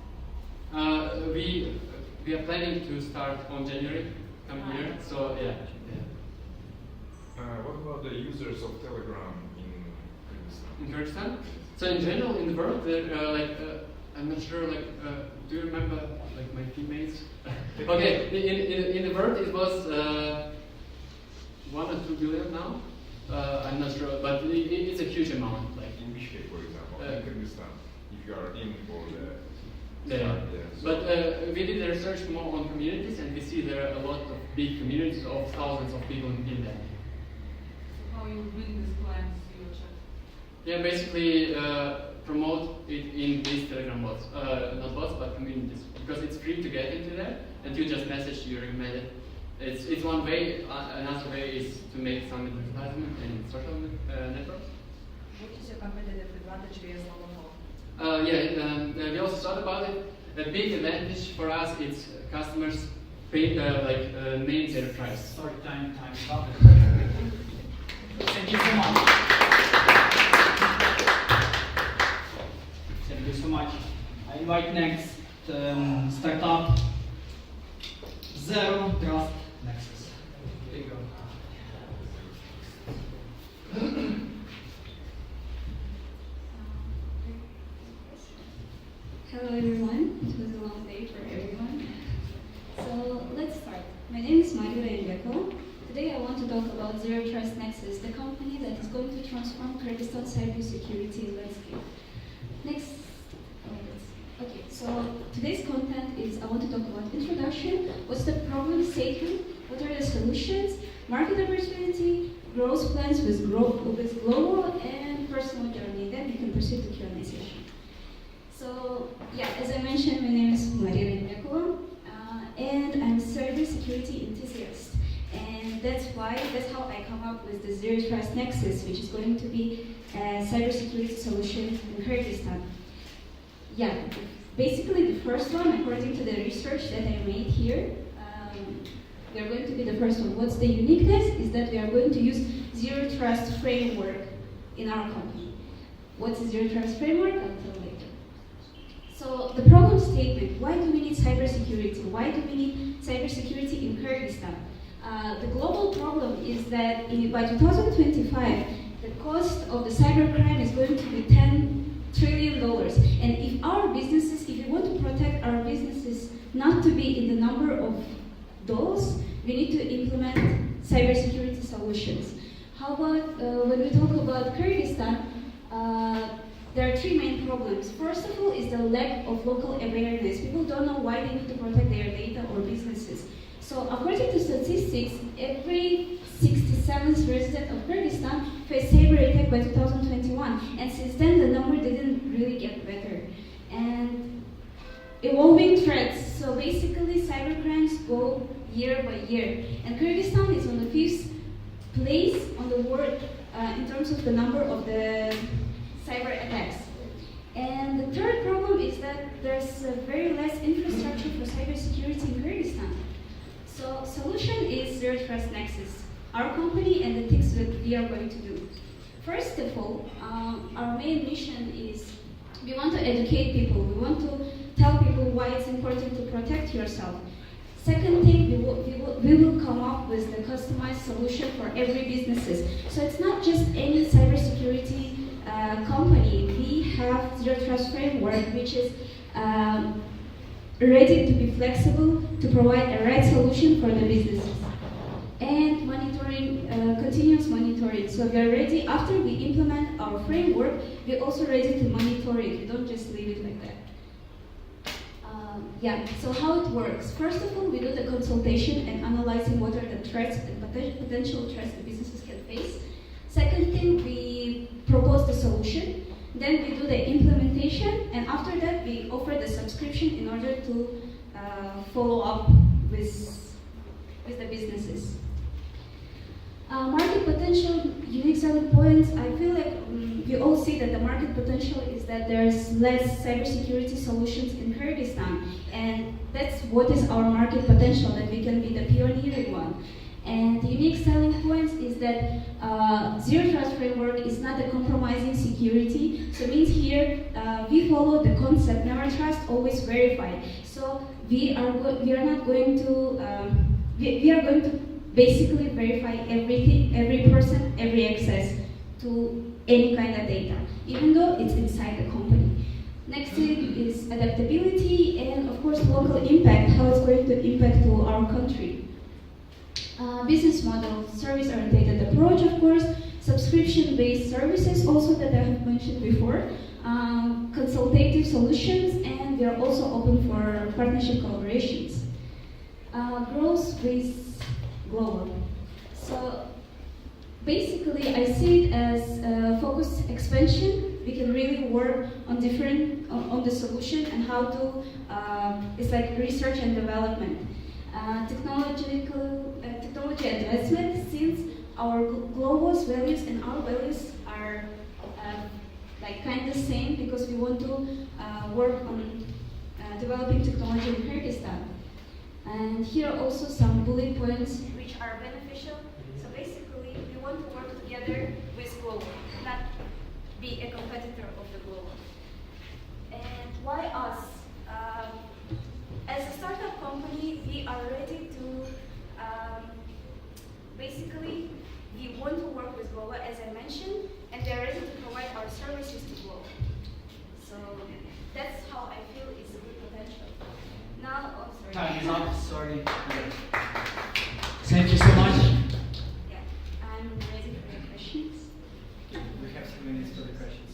We are planning to start on January coming year. So yeah. What about the users of Telegram in Kyrgyzstan? In Kyrgyzstan? So in general, in the world, there I'm not sure. Do you remember my teammates? Okay, in the world it was 1 or 2 billion now. I'm not sure, but it's a huge amount. Like in which case, for example, in Kyrgyzstan, if you are in for the But we did the research more on communities, and we see there are a lot of big communities of thousands of people in there. How you bring these clients to your chat? Yeah, basically promote it in these Telegram bots, not bots, but communities, because it's free to get into there, and you just message you recommend it. It's one way. Another way is to make some advertisement in social networks. What is your competitive advantage against local? We also thought about it. A big advantage for us is customers pay, name their price. Sorry, time stop. Thank you so much. Thank you so much. I invite next startup Zero Trust Nexus. There you go. Hello everyone, it was a long day for everyone. So let's start. My name is Maria Indeko. Today I want to talk about Zero Trust Nexus, the company that is going to transform Kyrgyzstan's cybersecurity landscape. Next. Okay, so today's content is I want to talk about introduction, what's the problem statement, what are the solutions, market opportunity, growth plans with global and personal journey. Then we can proceed to Q&A session. So yeah, as I mentioned, my name is Maria Indeko, and I'm a cybersecurity enthusiast. And that's how I come up with the Zero Trust Nexus, which is going to be a cybersecurity solution in Kyrgyzstan. Yeah, basically the first one, according to the research that I made here, we are going to be the first one. What's the uniqueness is that we are going to use Zero Trust framework in our company. What's the Zero Trust framework? I'll tell later. So the problem statement, why do we need cybersecurity? Why do we need cybersecurity in Kyrgyzstan? The global problem is that by 2025, the cost of the cybercrime is going to be $10 trillion. And if our businesses, if we want to protect our businesses not to be in the number of those, we need to implement cybersecurity solutions. How about when we talk about Kyrgyzstan, there are 3 main problems. First of all is the lack of local awareness. People don't know why they need to protect their data or businesses. So according to statistics, every 67th resident of Kyrgyzstan faced cyber attack by 2021, and since then the number didn't really get better. And evolving threats, so basically cybercrimes go year by year, and Kyrgyzstan is on the 5th place on the world in terms of the number of the cyber attacks. And the third problem is that there's very less infrastructure for cybersecurity in Kyrgyzstan. So solution is Zero Trust Nexus, our company and the things that we are going to do. First of all, our main mission is we want to educate people. We want to tell people why it's important to protect yourself. Second thing, we will come up with the customized solution for every businesses. So it's not just any cybersecurity company. We have have Zero Trust framework, which is ready to be flexible to provide a right solution for the businesses. And monitoring, continuous monitoring. So we are ready, after we implement our framework, we're also ready to monitor it. We don't just leave it like that. Yeah, so how it works. First of all, we do the consultation and analyzing what are the threats and potential threats the businesses can face. Second thing, we propose the solution. Then we do the implementation, and after that, we offer the subscription in order to follow up with the businesses. Market potential, unique selling points. I feel like we all see that the market potential is that there's less cybersecurity solutions in Kyrgyzstan, and that's what is our market potential, that we can be the pioneering one. And the unique selling points is that Zero Trust framework is not a compromising security. So it means here we follow the concept never trust, always verify. So we are going to basically verify everything, every person, every access to any kind of data, even though it's inside the company. Next thing is adaptability and of course local impact, how it's going to impact to our country. Business model, service-oriented approach, of course, subscription-based services, also that I have mentioned before, consultative solutions, and we are also open for partnership collaborations. Growth with global. So basically, I see it as focused expansion. We can really work on on the solution and how to. It's like research and development. Technology advancement, since our global values and our values are like kind of same, because we want to work on developing technology in Kyrgyzstan. And here are also some bullet points which are beneficial. So basically, we want to work together with global, not be a competitor of the global. And why us? As a startup company, we are ready to, basically, we want to work with global, as I mentioned, and we are ready to provide our services to global. So that's how I feel is a good potential. Now, oh, sorry. Time is up, sorry. Thank you so much. Yeah, I'm ready for your questions. We have 2 minutes for the questions.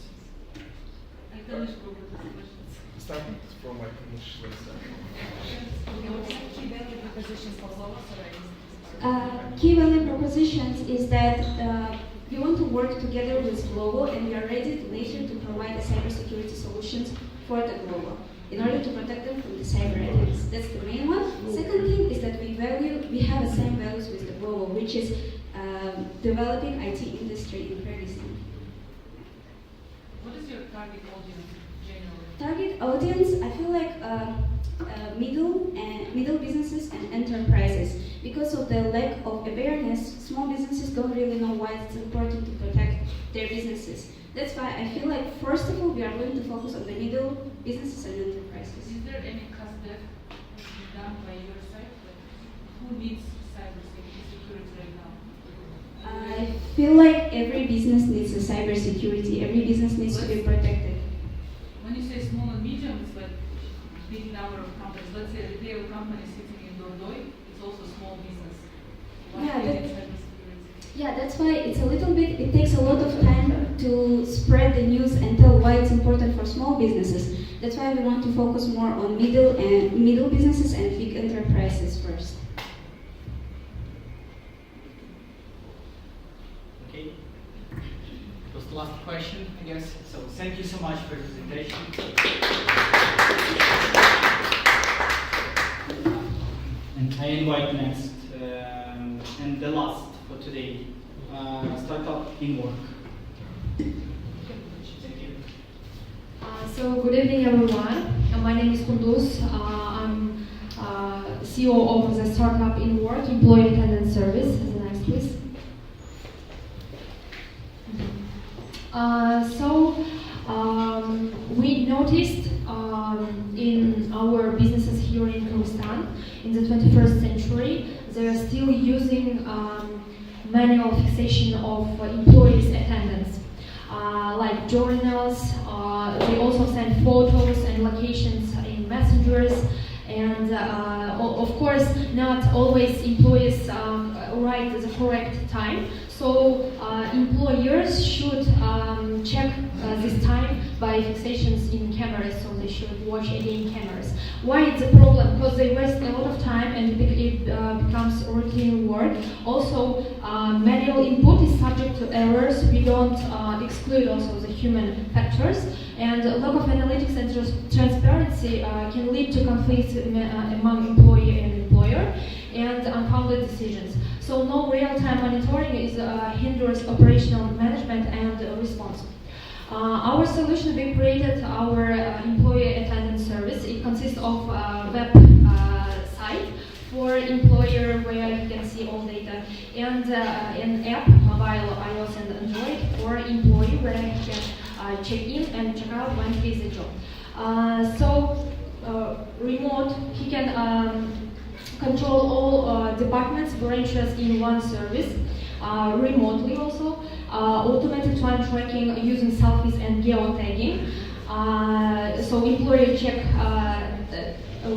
Starting from my English lesson. Key value propositions is that we want to work together with global, and we are ready to later to provide the cybersecurity solutions for the global in order to protect them from the cyber attacks. That's the main one. Second thing is that we have the same values with the global, which is developing IT industry in Kyrgyzstan. What is your target audience generally? Target audience, I feel like middle businesses and enterprises. Because of the lack of awareness, small businesses don't really know why it's important to protect their businesses. That's why I feel like, first of all, we are going to focus on the middle businesses and enterprises. Is there any cost that done by your side? Like, who needs cybersecurity right now? I feel like every business needs a cybersecurity. Every business needs to be protected. When you say small and medium, it's like big number of companies. Let's say a retail company sitting in Dordoy, it's also a small business. Yeah, that's why it's a little bit, it takes a lot of time to spread the news and tell why it's important for small businesses. That's why we want to focus more on middle businesses and big enterprises first. Okay. It was the last question, I guess. So thank you so much for your presentation. And I invite next and the last for today, startup in work. Thank you. So good evening, everyone. My name is Kunduz. I'm CEO of the startup in work, employee attendance service. The next, please. We noticed in our businesses here in Kyrgyzstan in the 21st century, they are still using manual fixation of employees' attendance, like journals, we also send photos and locations in messengers. And of course, not always employees write at the correct time. So employers should check this time by fixations in cameras, so they should watch again cameras. Why it's a problem? Because they waste a lot of time and it becomes routine work. Also, manual input is subject to errors. We don't exclude also the human factors. And lack of analytics and transparency can lead to conflicts among employee and employer and unfounded decisions. So no real-time monitoring hinders operational management and response. Our solution, we created our employee attendance service. It consists of a web site for employer where you can see all data, and an app, mobile, iOS and Android, for employee where you can check in and check out when he is a job. Remote, he can control all departments, branches in one service, remotely also, automated time tracking using selfies and geotagging. So employee check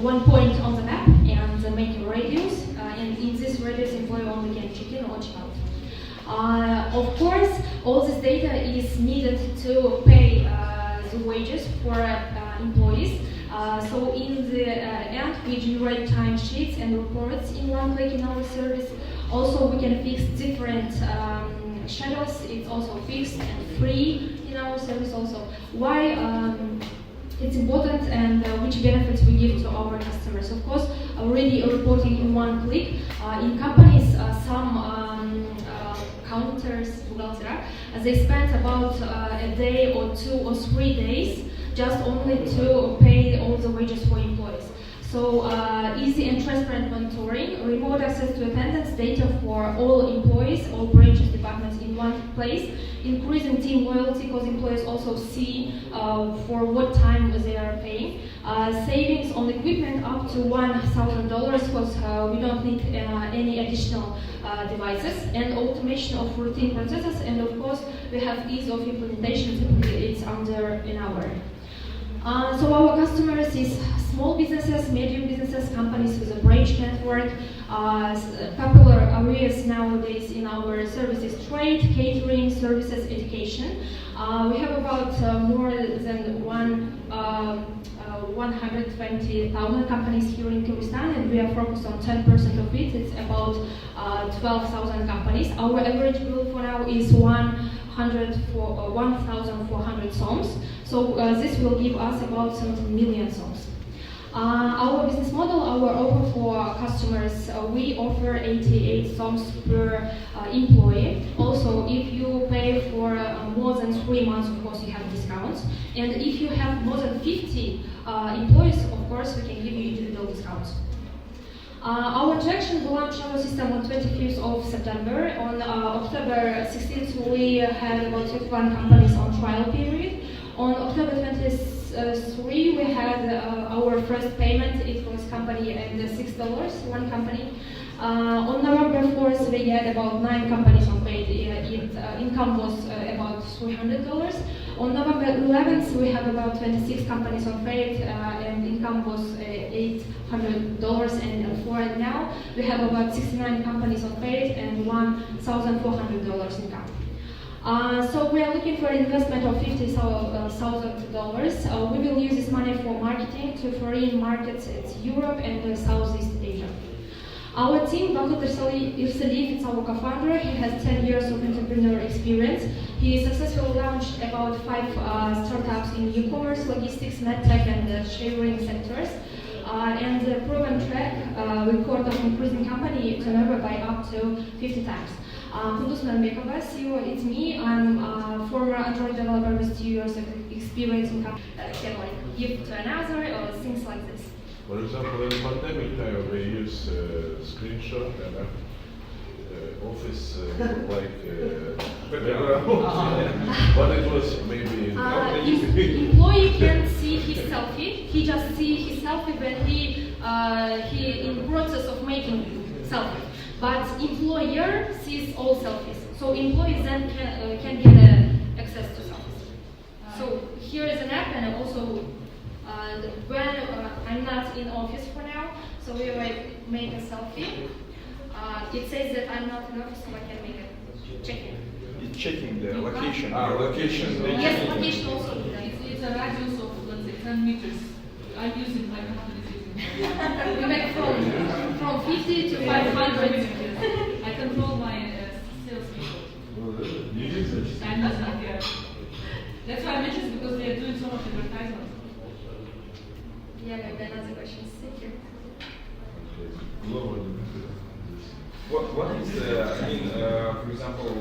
one point on the map and make a radius, and in this radius employee only can check in or check out. Of course, all this data is needed to pay the wages for employees. So in the end, we generate timesheets and reports in one click in our service. Also, we can fix different schedules. It's also fixed and free in our service also. Why it's important and which benefits we give to our customers. Of course, already reporting in one click. In companies, some counters, they spend about a day or 2 or 3 days just only to pay all the wages for employees. So easy and transparent monitoring, remote access to attendance data for all employees, all branches, departments in one place, increasing team loyalty because employees also see for what time they are paying, savings on equipment up to $1,000 because we don't need any additional devices, and automation of routine processes, and of course we have ease of implementation, typically it's under an hour. So our customers is small businesses, medium businesses, companies with a branch network. Popular areas nowadays in our services: trade, catering, services, education. We have about more than 120,000 companies here in Kyrgyzstan, and we are focused on 10% of it. It's about 12,000 companies. Our average bill for now is 1,400 soms. So this will give us about 17 million soms. Our business model, our offer for customers, we offer 88 soms per employee. Also, if you pay for more than 3 months, of course, you have discounts. And if you have more than 50 employees, of course, we can give you individual discounts. Our traction, we launched our system on 25th of September. On October 16th, we had about 51 companies on trial period. On October 23, we had our first payment. It was company and $6, one company. On November 4th, we had about 9 companies on paid. Income was about $300. On November 11th, we have about 26 companies on paid, and income was $800. And for now, we have about 69 companies on paid and $1,400 income. So we are looking for an investment of $50,000. We will use this money for marketing to foreign markets. It's Europe and Southeast Asia. Our team, Bakhut Irsaliev, is our co-founder. He has 10 years of entrepreneurial experience. He successfully launched about 5 startups in e-commerce, logistics, medtech, and sharing sectors. And the proven track record of increasing company turnover by up to 50 times. Kudus Nanbekova, CEO, it's me. I'm a former Android developer with 2 years of experience in company that I can give to another or things like this. For example, in pandemic time, we use screenshot and office background, but it was maybe. Employee can see his selfie. He just see his selfie when he in process of making selfie. But employer sees all selfies. So employees then can get access to selfies. So here is an app and also when I'm not in office for now, so we like make a selfie. It says that I'm not in office, so I can make a check-in. It's checking the location. Location. Yes, location also. It's a radius of, let's say, 10 meters. I use it, my company is using it. We make from 50 to 500. I control my sales people. I'm using it, yeah. That's why I mentioned it, because they are doing so much advertisement. Yeah, maybe another question. Thank you. What is I mean, for example,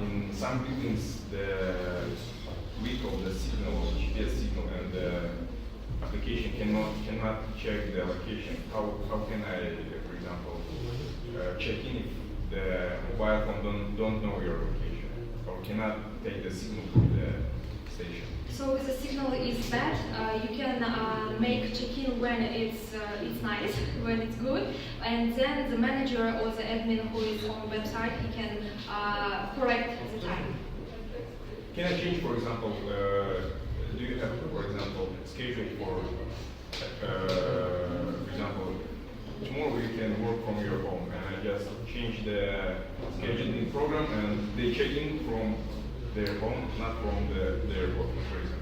in some buildings, the width of the signal, GPS signal, and the application cannot check the location. How can I, for example, check in if the mobile phone don't know your location, or cannot take the signal from the station? So if the signal is bad, you can make check-in when it's nice, when it's good, and then the manager or the admin who is on the website, he can correct the time. Can I change, for example, do you have, for example, schedule for example, tomorrow you can work from your home, and I just change the scheduling program, and they check in from their home, not from their work, for example.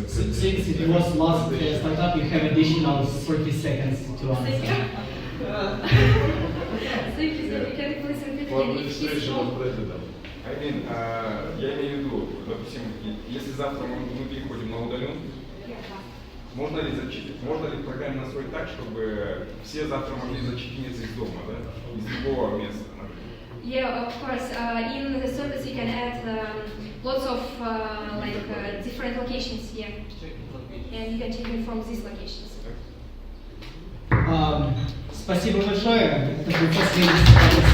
Since it was last startup, you have additional 30 seconds to answer. Thank you, sir. Can you please repeat again? I mean, я имею в виду, допустим, если завтра мы переходим на удаленку, можно ли в программе настроить так, чтобы все завтра могли зачекиниться из дома, да? Из любого места, например? Yeah, of course. In the service, you can add lots of different locations here, and you can check in from these locations. Спасибо большое. Это был последний слайд.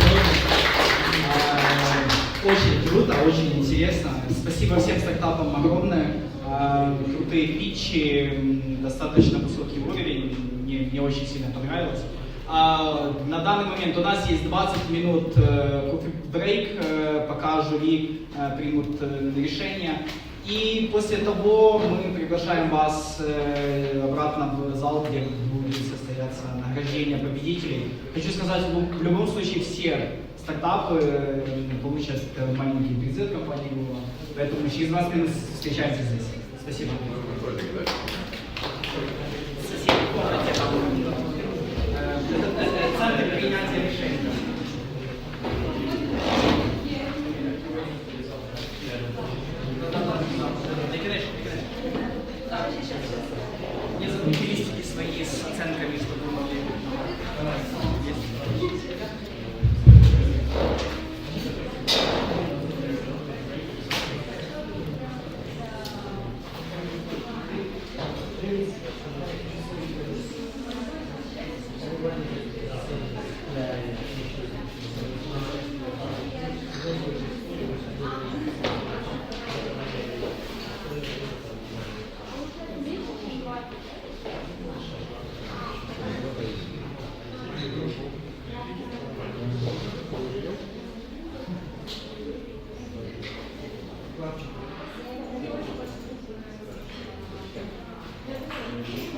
Очень круто, очень интересно. Спасибо всем стартапам огромное. Крутые питчи, достаточно высокий уровень. Мне очень сильно понравилось. На данный момент у нас есть 20 минут кофе-брейк, пока жюри примут решение. И после того мы приглашаем вас обратно в зал, где будет состояться награждение победителей. Хочу сказать, в любом случае все стартапы получат маленький призы от компании Google. Поэтому через 20 минут встречаемся здесь. Спасибо. Центр принятия решений. Не забудьте листики свои с оценками, чтобы вы могли. Thank you.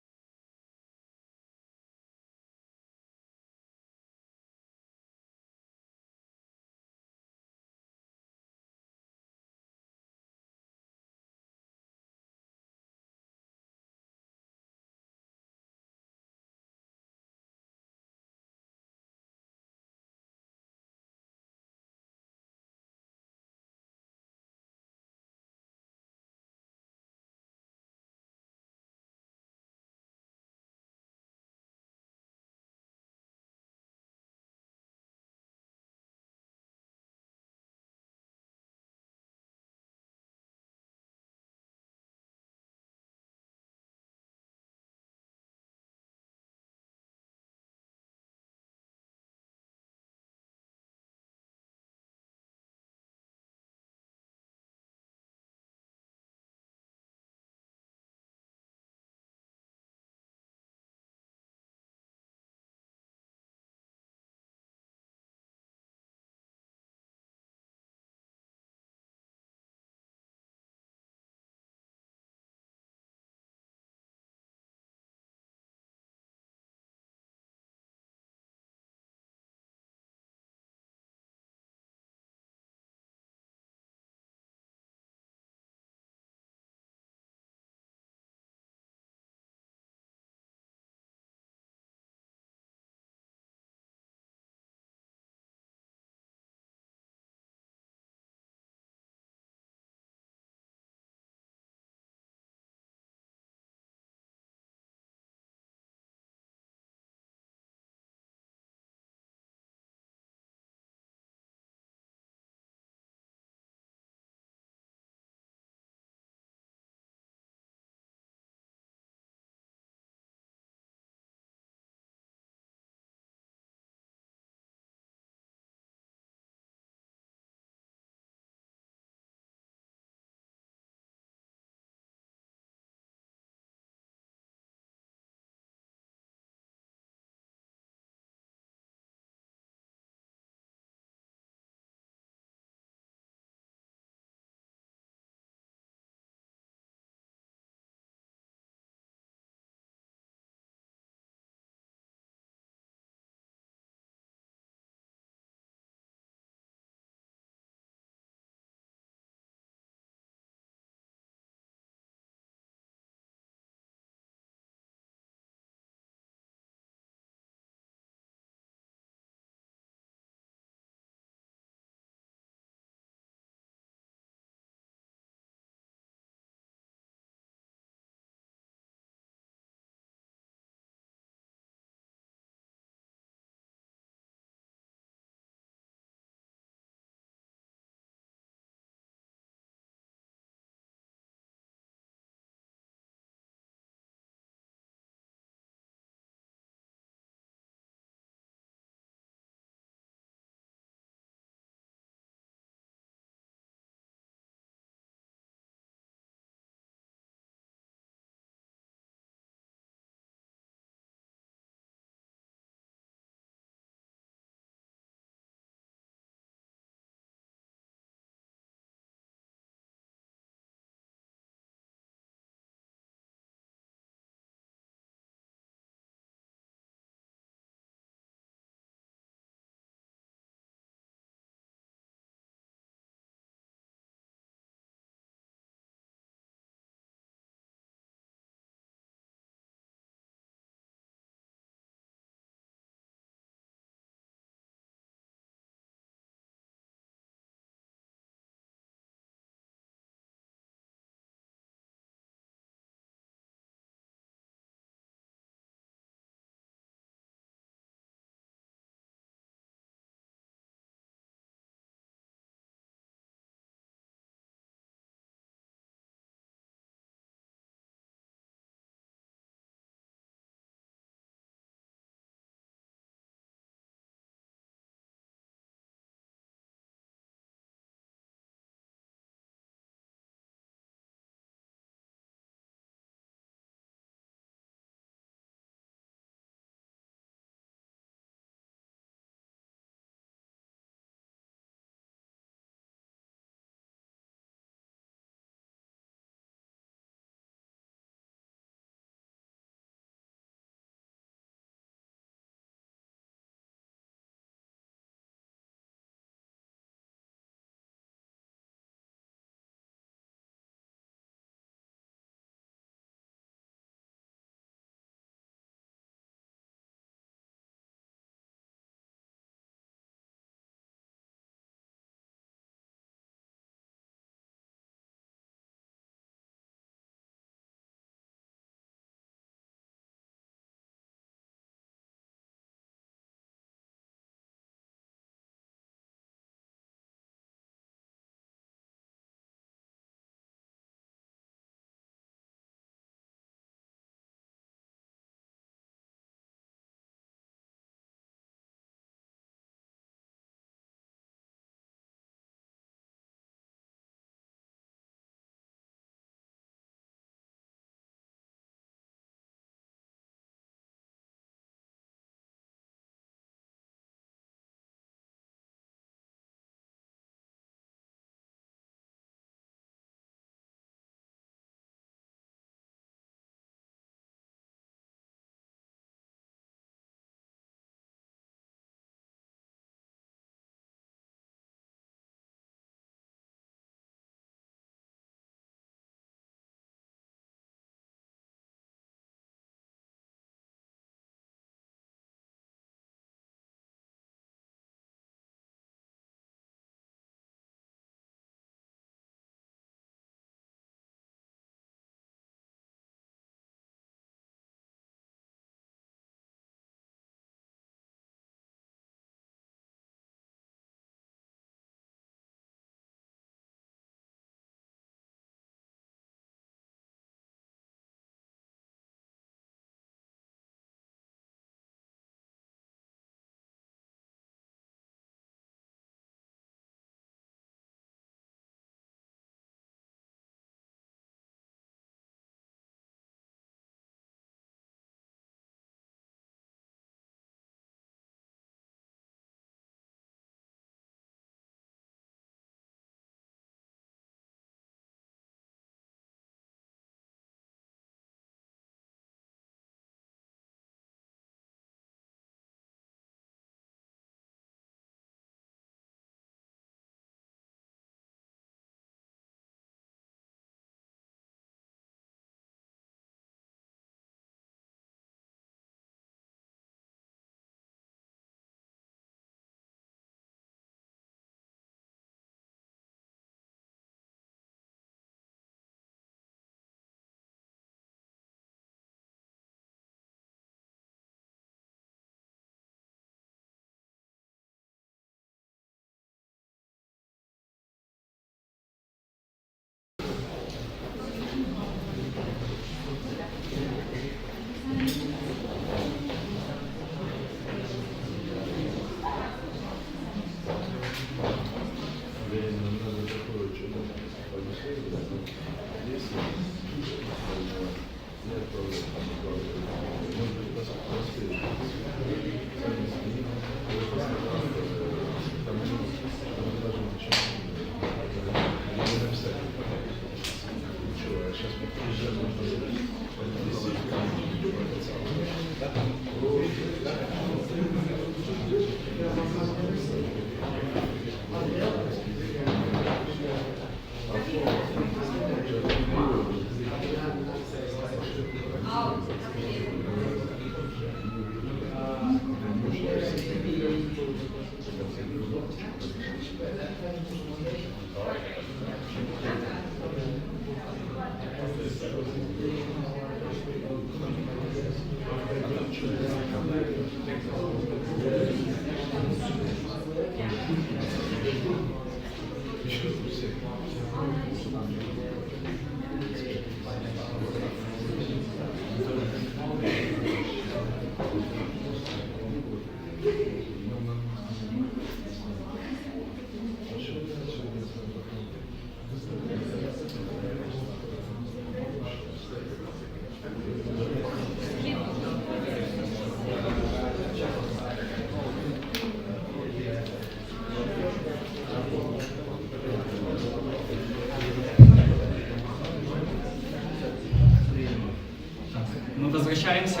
Мы возвращаемся.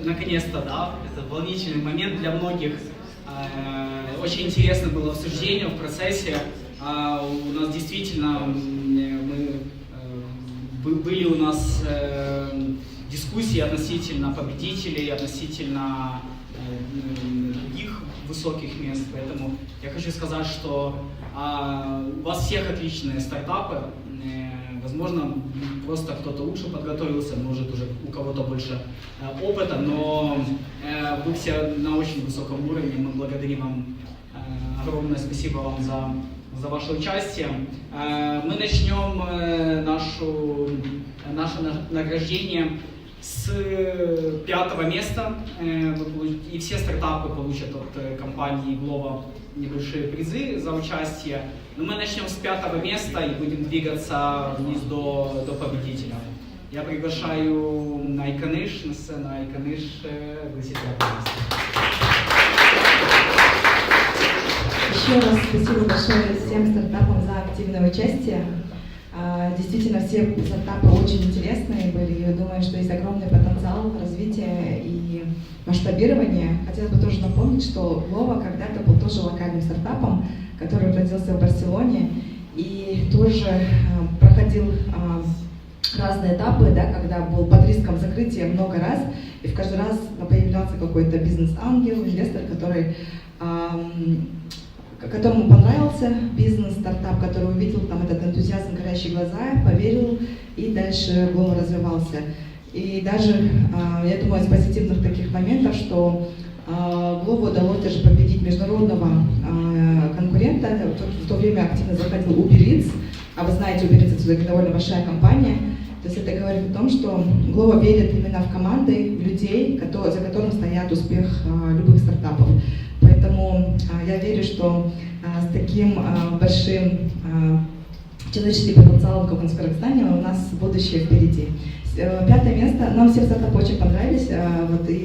Наконец-то, да, это волнительный момент для многих. Очень интересно было обсуждение в процессе. У нас действительно были у нас дискуссии относительно победителей, относительно других высоких мест. Поэтому я хочу сказать, что у вас всех отличные стартапы. Возможно, просто кто-то лучше подготовился, может уже у кого-то больше опыта, но вы все на очень высоком уровне. Мы благодарим вам, огромное спасибо вам за ваше участие. Мы начнем наше награждение с 5-го места, и все стартапы получат от компании Glovo небольшие призы за участие. Но мы начнем с 5-го места и будем двигаться вниз до победителя. Я приглашаю Айканыш на сцену. Айканыш, гласите Еще раз спасибо большое всем стартапам за активное участие. Действительно, все стартапы очень интересные были. Я думаю, что есть огромный потенциал развития и масштабирования. Хотелось бы тоже напомнить, что Glovo когда-то был тоже локальным стартапом, который родился в Барселоне и тоже проходил разные этапы, да, когда был под риском закрытия много раз, и в каждый раз появлялся какой-то бизнес-ангел, инвестор, которому понравился бизнес, стартап, который увидел там этот энтузиазм, горящие глаза, поверил, и дальше Glovo развивался. И даже, я думаю, из позитивных таких моментов, что Glovo удалось даже победить международного конкурента. В то время активно заходил Uber Eats, а вы знаете, Uber Eats это довольно большая компания. То есть это говорит о том, что Glovo верит именно в команды, в людей, за которым стоят успех любых стартапов. Поэтому я верю, что с таким большим человеческим потенциалом, как он в Кыргызстане, у нас будущее впереди. 5-е место. Нам все стартапы очень понравились,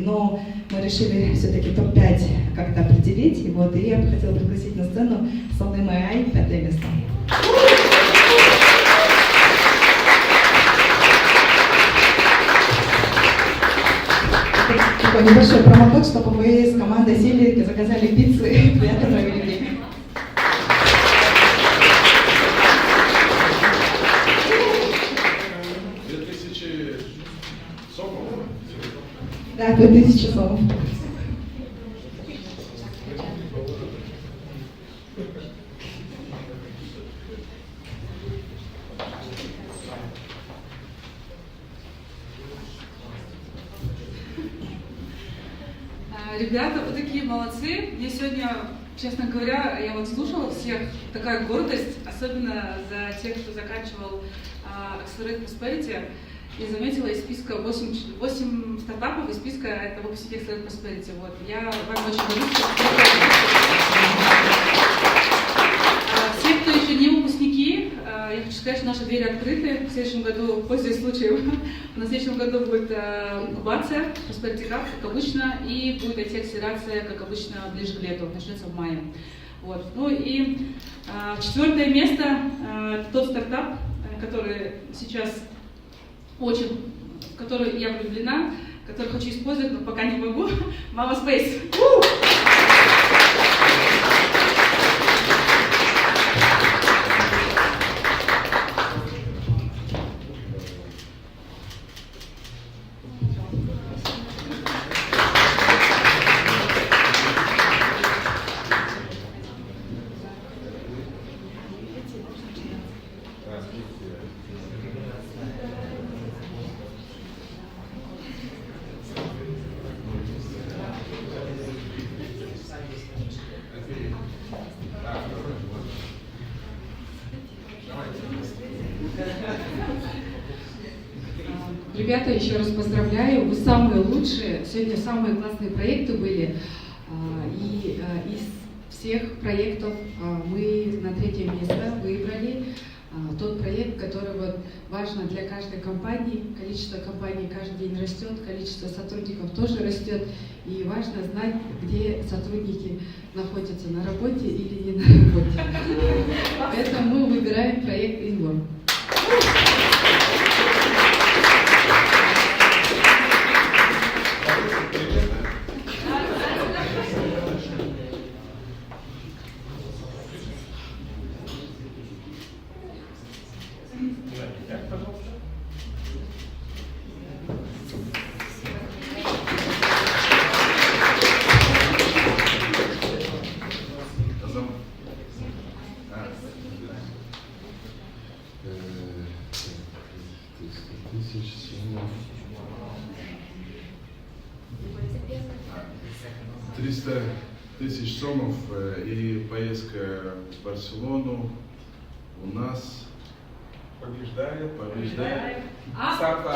но мы решили все-таки топ-5 как-то определить. И я бы хотела пригласить на сцену Салым Ай, 5-е место. Такой небольшой промокод, чтобы вы с командой сели, заказали пиццу и приятно провели время. Да, 2000 сомов. Ребята, вы такие молодцы. Мне сегодня, честно говоря, я вот слушала всех, такая гордость, особенно за тех, кто заканчивал Accelerate Prosperity. И заметила из списка 8 стартапов, из списка это выпускники Accelerate Prosperity. Вот. Я вам очень горжусь. Все, кто еще не выпускники, я хочу Значит, конечно, наши двери открыты. В следующем году, пользуясь случаем, на следующем году будет инкубация, Prosperity Hub, как обычно, и будет IT-акселерация, как обычно, ближе к лету, начнется в мае. Вот. Ну и 4-е место, тот стартап, который сейчас в который я влюблена, который хочу использовать, но пока не могу. Mama Space. Ребята, еще раз поздравляю, вы самые лучшие, сегодня самые классные проекты были, и из всех проектов мы на 3-е место выбрали тот проект, который вот важно для каждой компании. Количество компаний каждый день растет, количество сотрудников тоже растет, и важно знать, где сотрудники находятся, на работе или не на работе. Поэтому мы выбираем проект Inwork. Сомов и поездка в Барселону у нас побеждает. Стартап.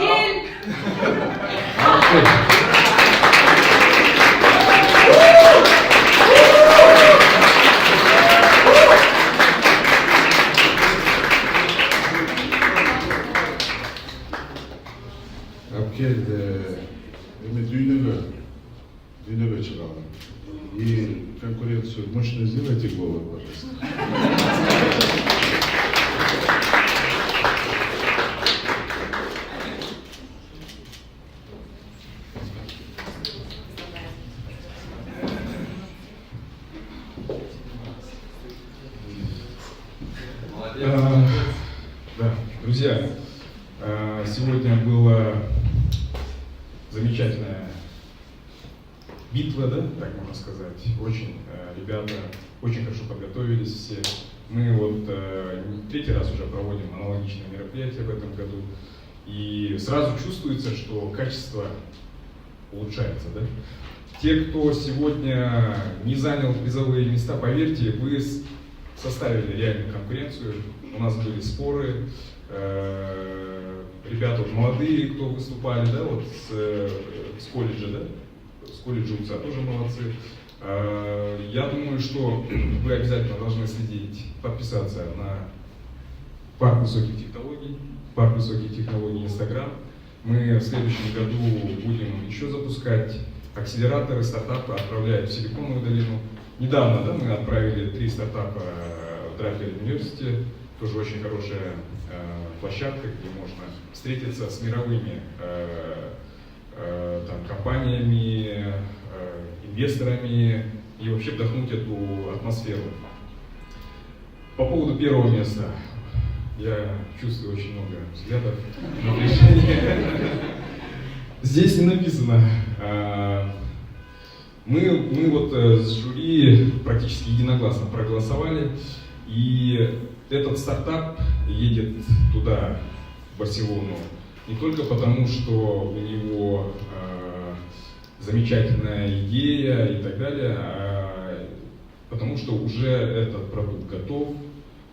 Дюйневый çıkalım. И конкуренцию мощно сделайте голову, пожалуйста. Да, друзья, сегодня была замечательная битва, да, так можно сказать. Очень ребята очень хорошо подготовились все. Мы вот 3-й раз уже проводим аналогичные мероприятия в этом году. И сразу чувствуется, что качество улучшается, да. Те, кто сегодня не занял призовые места, поверьте, вы составили реальную конкуренцию. У нас были споры. Ребята вот молодые, кто выступали, да, вот с колледжа, да. С колледжа УЦА тоже молодцы. Я думаю, что вы обязательно должны следить, подписаться на парк высоких технологий Инстаграм. Мы в следующем году будем еще запускать акселераторы, стартапы, отправлять в Силиконовую долину. Недавно, да, мы отправили 3 стартапа в Драйвер университете, тоже очень хорошая площадка, где можно встретиться с мировыми компаниями, инвесторами и вообще вдохнуть эту атмосферу. По поводу 1-го места. Я чувствую очень много взглядов, напряжения. Здесь не написано. Мы вот с жюри практически единогласно проголосовали, и этот стартап едет туда, в Барселону, не только потому, что у него замечательная идея и так далее, а потому что уже этот продукт готов,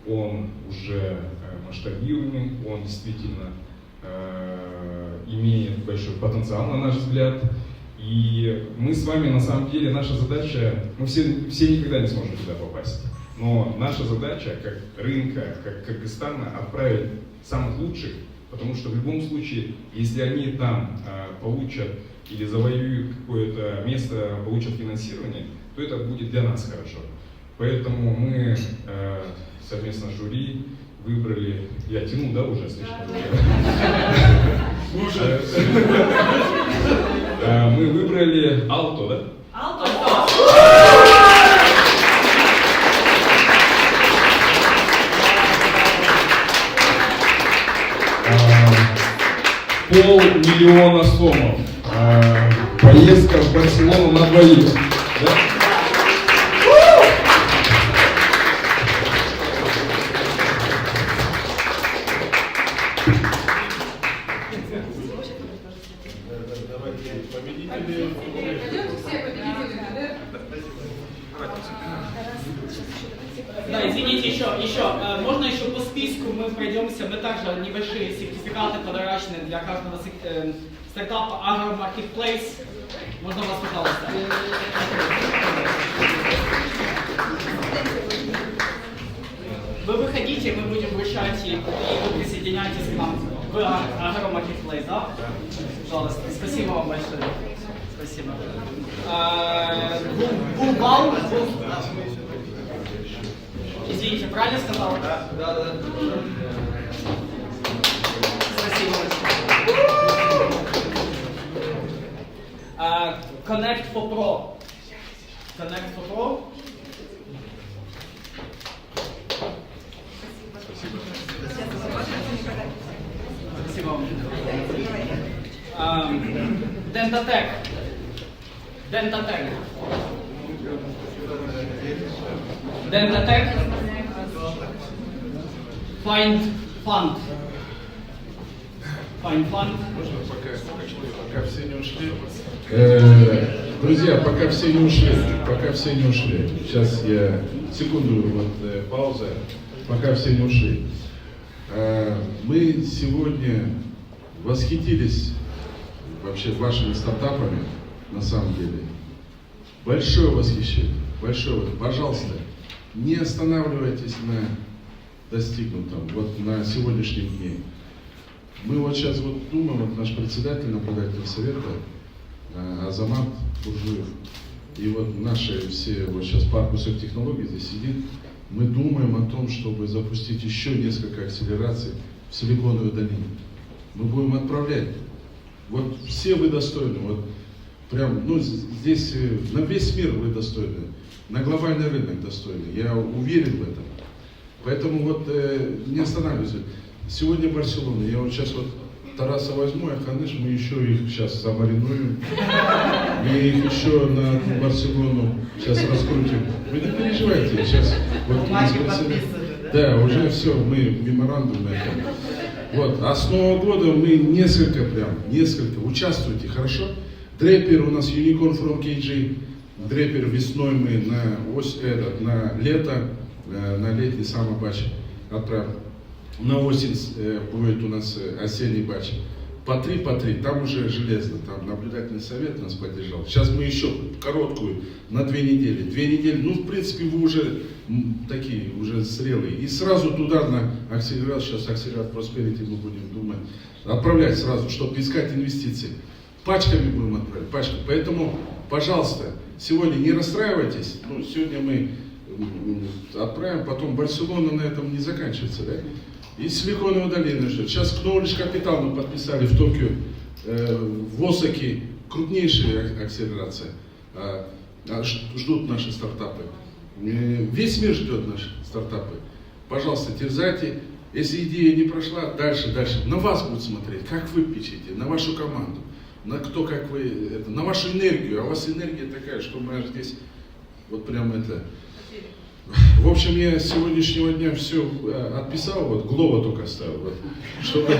он уже масштабируемый, он действительно имеет большой потенциал, на наш взгляд. И мы с вами, на самом деле, наша задача, мы все никогда не сможем туда попасть. Но наша задача, как рынка, как Кыргызстана, отправить самых лучших, потому что в любом случае, если они там получат или завоюют какое-то место, получат финансирование, то это будет для нас хорошо. Поэтому мы совместно с жюри выбрали, я тяну, да, уже слишком? Мы выбрали Алто, да? $500 000 сомов. Поездка в Барселону на двоих. Да? Да, извините, еще. Можно еще по списку мы пройдемся. Мы также небольшие сертификаты подарочные для каждого стартапа Agro Marketplace. Можно вас, пожалуйста? Вы выходите, мы будем вручать и вы присоединяйтесь к нам в Agro Marketplace, да? Пожалуйста. Спасибо вам большое. Спасибо. Булбал. Извините, правильно сказал? Да. Спасибо большое. Connect for Pro. Спасибо вам. Dentotech. Find Fund. Пока все не ушли. Друзья, пока все не ушли. Сейчас я секунду, пауза. Пока все не ушли. Мы сегодня восхитились вообще вашими стартапами, на самом деле. Большое восхищение. Пожалуйста, не останавливайтесь на достигнутом, на сегодняшнем дне. Мы сейчас думаем, наш председатель наблюдательного совета Азамат Буржуев, и наши все, сейчас парк высоких технологий здесь сидит, мы думаем о том, чтобы запустить еще несколько акселераций в Силиконовой долине. Мы будем отправлять. Все вы достойны, здесь на весь мир вы достойны, на глобальный рынок достойны, я уверен в этом. Поэтому не останавливайтесь. Сегодня Барселона, я сейчас Тараса возьму, а Ханыш, мы еще их сейчас замаринуем, мы их еще на Барселону сейчас раскрутим. Вы не переживайте, сейчас да, уже все, мы меморандум на это. А с Нового года мы несколько, участвуйте, хорошо? Дрепер у нас Unicorn from KG, дрепер весной мы на лето, на летний самый батч отправим. На осень будет у нас осенний батч. По три, там уже железно, там наблюдательный совет нас поддержал. Сейчас мы еще короткую, на 2 недели. 2 недели, в принципе, вы уже такие, уже зрелые. И сразу туда на акселерацию, сейчас акселерат Prosperity мы будем думать, отправлять сразу, чтобы искать инвестиции. Пачками будем отправлять, пачками. Поэтому, пожалуйста, сегодня не расстраивайтесь. Сегодня мы отправим, потом Барселона на этом не заканчивается, да? И Силиконовая долина ждет. Сейчас Knowledge Capital мы подписали в Токио, в Осаке, крупнейшая акселерация. Ждут наши стартапы. Весь мир ждет наши стартапы. Пожалуйста, терзайте. Если идея не прошла, дальше. На вас будут смотреть, как вы пишете, на вашу команду, на кто, как вы, на вашу энергию. А у вас энергия такая, что мы здесь прям это... В общем, я с сегодняшнего дня все отписал, Глова только оставил, чтобы...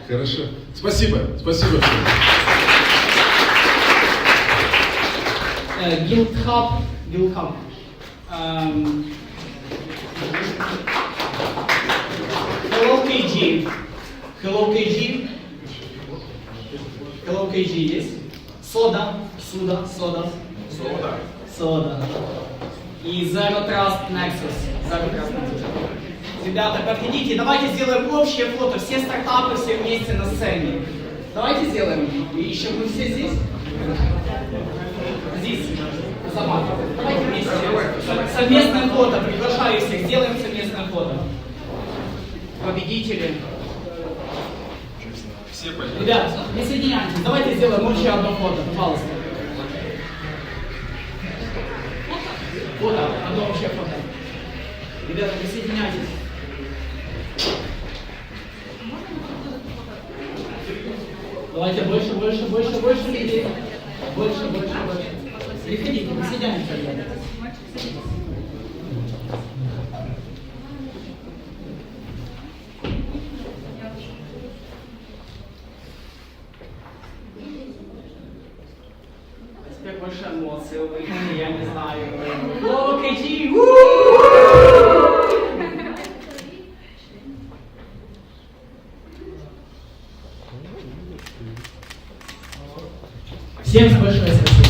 Хорошо. Спасибо всем. Guildhub. Hello KG есть? Сода. и Zero Trust Nexus. Ребята, подходите, давайте сделаем общее фото, все стартапы, все вместе на сцене. Давайте сделаем. И еще мы все здесь? Здесь. Замат. Давайте вместе. Совместное фото. Приглашаю всех. Сделаем совместное фото. Победители. Ребят, присоединяйтесь. Давайте сделаем общее одно фото. Пожалуйста. Фото. Одно общее фото. Ребята, присоединяйтесь. Давайте больше людей. Больше. Приходите, присоединяйтесь, ребята. А теперь больше эмоций, я не знаю. О, KG! Всем большое спасибо.